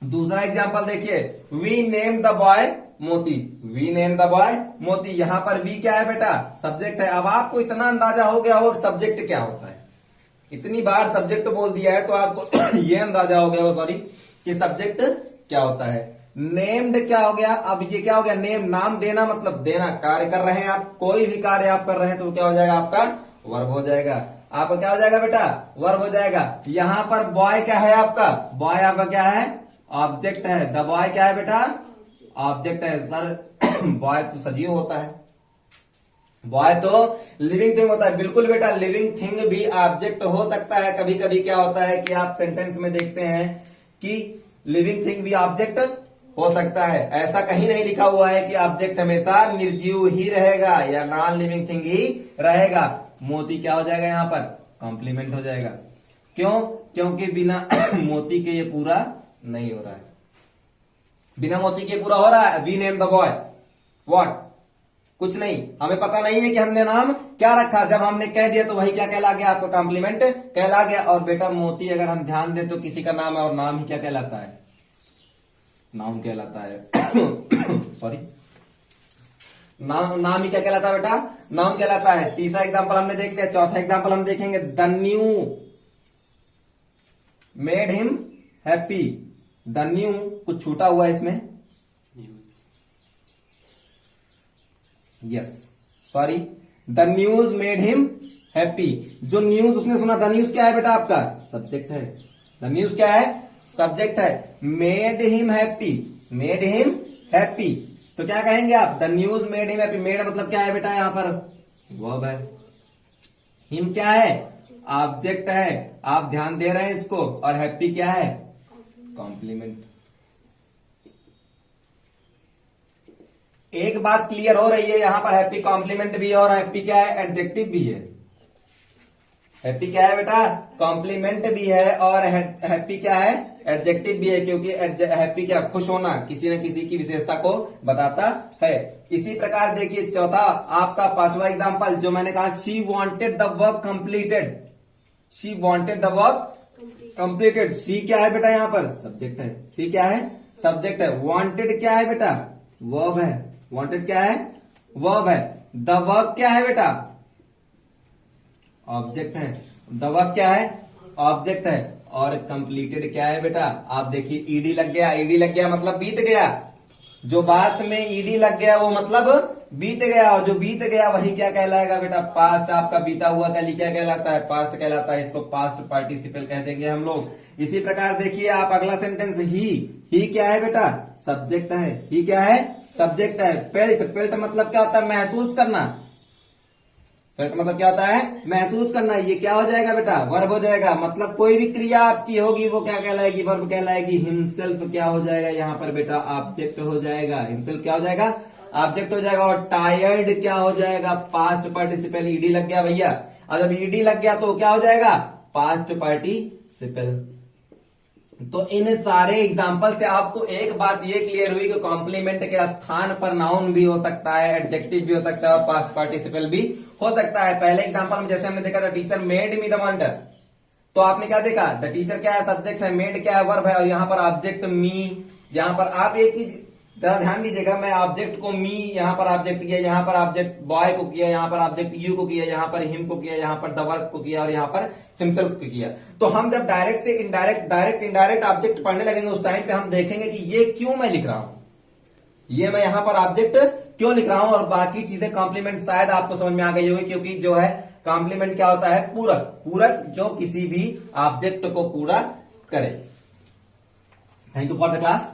दूसरा एग्जांपल देखिए, वी नेम द बॉय मोती। वी नेम द बॉय मोती, यहां पर वी क्या है बेटा, सब्जेक्ट है। अब आपको इतना अंदाजा हो गया हो सब्जेक्ट क्या होता है, इतनी बार सब्जेक्ट बोल दिया है तो आपको ये अंदाजा हो गया हो, सॉरी, कि सब्जेक्ट क्या होता है। नेम्ड क्या हो गया, अब ये क्या हो गया, नेम, नाम देना मतलब देना, कार्य कर रहे हैं आप, कोई भी कार्य आप कर रहे हैं तो क्या हो जाएगा, आपका वर्ब हो जाएगा। आपका क्या हो जाएगा बेटा, वर्ब हो जाएगा। यहां पर बॉय क्या है आपका, बॉय आपका क्या है, ऑब्जेक्ट है। द बॉय क्या है बेटा, ऑब्जेक्ट है सर। बॉय तो सजीव होता है, बॉय तो लिविंग थिंग होता है। बिल्कुल बेटा, लिविंग थिंग भी ऑब्जेक्ट हो सकता है। कभी कभी क्या होता है कि आप सेंटेंस में देखते हैं कि लिविंग थिंग भी ऑब्जेक्ट हो सकता है। ऐसा कहीं नहीं लिखा हुआ है कि ऑब्जेक्ट हमेशा निर्जीव ही रहेगा या नॉन लिविंग थिंग ही रहेगा। मोती क्या हो जाएगा यहां पर? कॉम्प्लीमेंट हो जाएगा। क्यों? क्योंकि बिना मोती के ये पूरा नहीं हो रहा है। बिना मोती के पूरा हो रहा है। We name the boy what? कुछ नहीं, हमें पता नहीं है कि हमने नाम क्या रखा। जब हमने कह दिया तो वही क्या कहला गया? आपका कॉम्प्लीमेंट कहला गया। और बेटा मोती अगर हम ध्यान दें तो किसी का नाम है, और नाम ही क्या कहलाता है? नाउन कहलाता है। सॉरी, नाम ही क्या कहलाता है बेटा? नाउन कहलाता है। तीसरा एग्जांपल हमने देख लिया, चौथा एग्जांपल हम देखेंगे। The new made him happy. The new कुछ छूटा हुआ है इसमें, yes sorry, the news made him happy. जो न्यूज उसने सुना, द न्यूज क्या है बेटा? आपका सब्जेक्ट है। द न्यूज क्या है? सब्जेक्ट है। Made him happy, made him happy, तो क्या कहेंगे आप? The news made him happy. Made मतलब क्या है बेटा? यहां पर वर्ब है। हिम क्या है? ऑब्जेक्ट है। आप ध्यान दे रहे हैं इसको। और हैप्पी क्या है? कॉम्प्लीमेंट। एक बात क्लियर हो रही है, यहां पर हैप्पी कॉम्प्लीमेंट भी है और हैप्पी क्या है? एडजेक्टिव भी है। हैप्पी क्या है बेटा? कॉम्प्लीमेंट भी है और हैप्पी क्या है? एडजेक्टिव भी है। क्योंकि हैप्पी क्या? खुश होना, किसी न किसी की विशेषता को बताता है। इसी प्रकार देखिए चौथा आपका पांचवा एग्जांपल जो मैंने कहा, she wanted the work completed. She wanted the work completed. She क्या है बेटा? यहां पर सब्जेक्ट है। शी क्या है? सब्जेक्ट है। वांटेड क्या है बेटा? वर्ब है। वांटेड क्या है? वर्ब है। द वर्क क्या है बेटा? ऑब्जेक्ट है। द वर्क क्या है? ऑब्जेक्ट है। और कंप्लीटेड क्या है बेटा? आप देखिए ईडी लग गया। ईडी लग गया मतलब बीत गया। जो बात में ईडी लग गया वो मतलब बीत गया, और जो बीत गया वही क्या कहलाएगा बेटा? पास्ट। आपका बीता हुआ कल क्या कहलाता है? पास्ट कहलाता है। इसको पास्ट पार्टिसिपल कह देंगे हम लोग। इसी प्रकार देखिए आप अगला सेंटेंस, ही क्या है बेटा? सब्जेक्ट है। ही क्या है? सब्जेक्ट है। फेल्ट, फेल्ट मतलब क्या होता है? महसूस करना। फेल्ट मतलब क्या होता है? महसूस करना। ये क्या हो जाएगा बेटा? वर्ब हो जाएगा। मतलब कोई भी क्रिया आपकी होगी वो क्या कहलाएगी? वर्ब कहलाएगी। हिमसेल्फ क्या हो जाएगा यहां पर बेटा? ऑब्जेक्ट हो जाएगा। हिमसेल्फ क्या हो जाएगा? ऑब्जेक्ट हो जाएगा। और टायर्ड क्या हो जाएगा? Past participle. ईडी लग गया भैया, और जब ईडी लग गया तो क्या हो जाएगा? Past participle. तो इन सारे एग्जाम्पल से आपको एक बात ये क्लियर हुई कि कॉम्प्लीमेंट के स्थान पर नाउन भी हो सकता है, एडजेक्टिव भी हो सकता है और पास्ट पार्टिसिपल भी हो सकता है। पहले एग्जांपल में जैसे हमने देखा था, teacher made me the wonder, तो आपने क्या देखा? द टीचर क्या है? सब्जेक्ट है। मेड क्या है? वर्ब है। और यहां पर ऑब्जेक्ट मी। यहां पर आप एक चीज जरा ध्यान दीजिएगा, मैं ऑब्जेक्ट को मी यहां पर ऑब्जेक्ट किया, यहां पर ऑब्जेक्ट बॉय को किया, यहां पर ऑब्जेक्ट यू को किया, यहां पर हिम को किया, यहां पर द वर्क को किया और यहां पर हिमसेल्फ को किया। तो हम जब डायरेक्ट से इनडायरेक्ट, डायरेक्ट इनडायरेक्ट ऑब्जेक्ट पढ़ने लगेंगे उस टाइम पे हम देखेंगे कि ये क्यों मैं लिख रहा हूं, ये मैं यहां पर ऑब्जेक्ट क्यों लिख रहा हूं। और बाकी चीजें कॉम्प्लीमेंट शायद आपको समझ में आ गई होगी, क्योंकि जो है कॉम्प्लीमेंट क्या होता है? पूरक। पूरक जो किसी भी ऑब्जेक्ट को पूरा करे। Thank you for the class.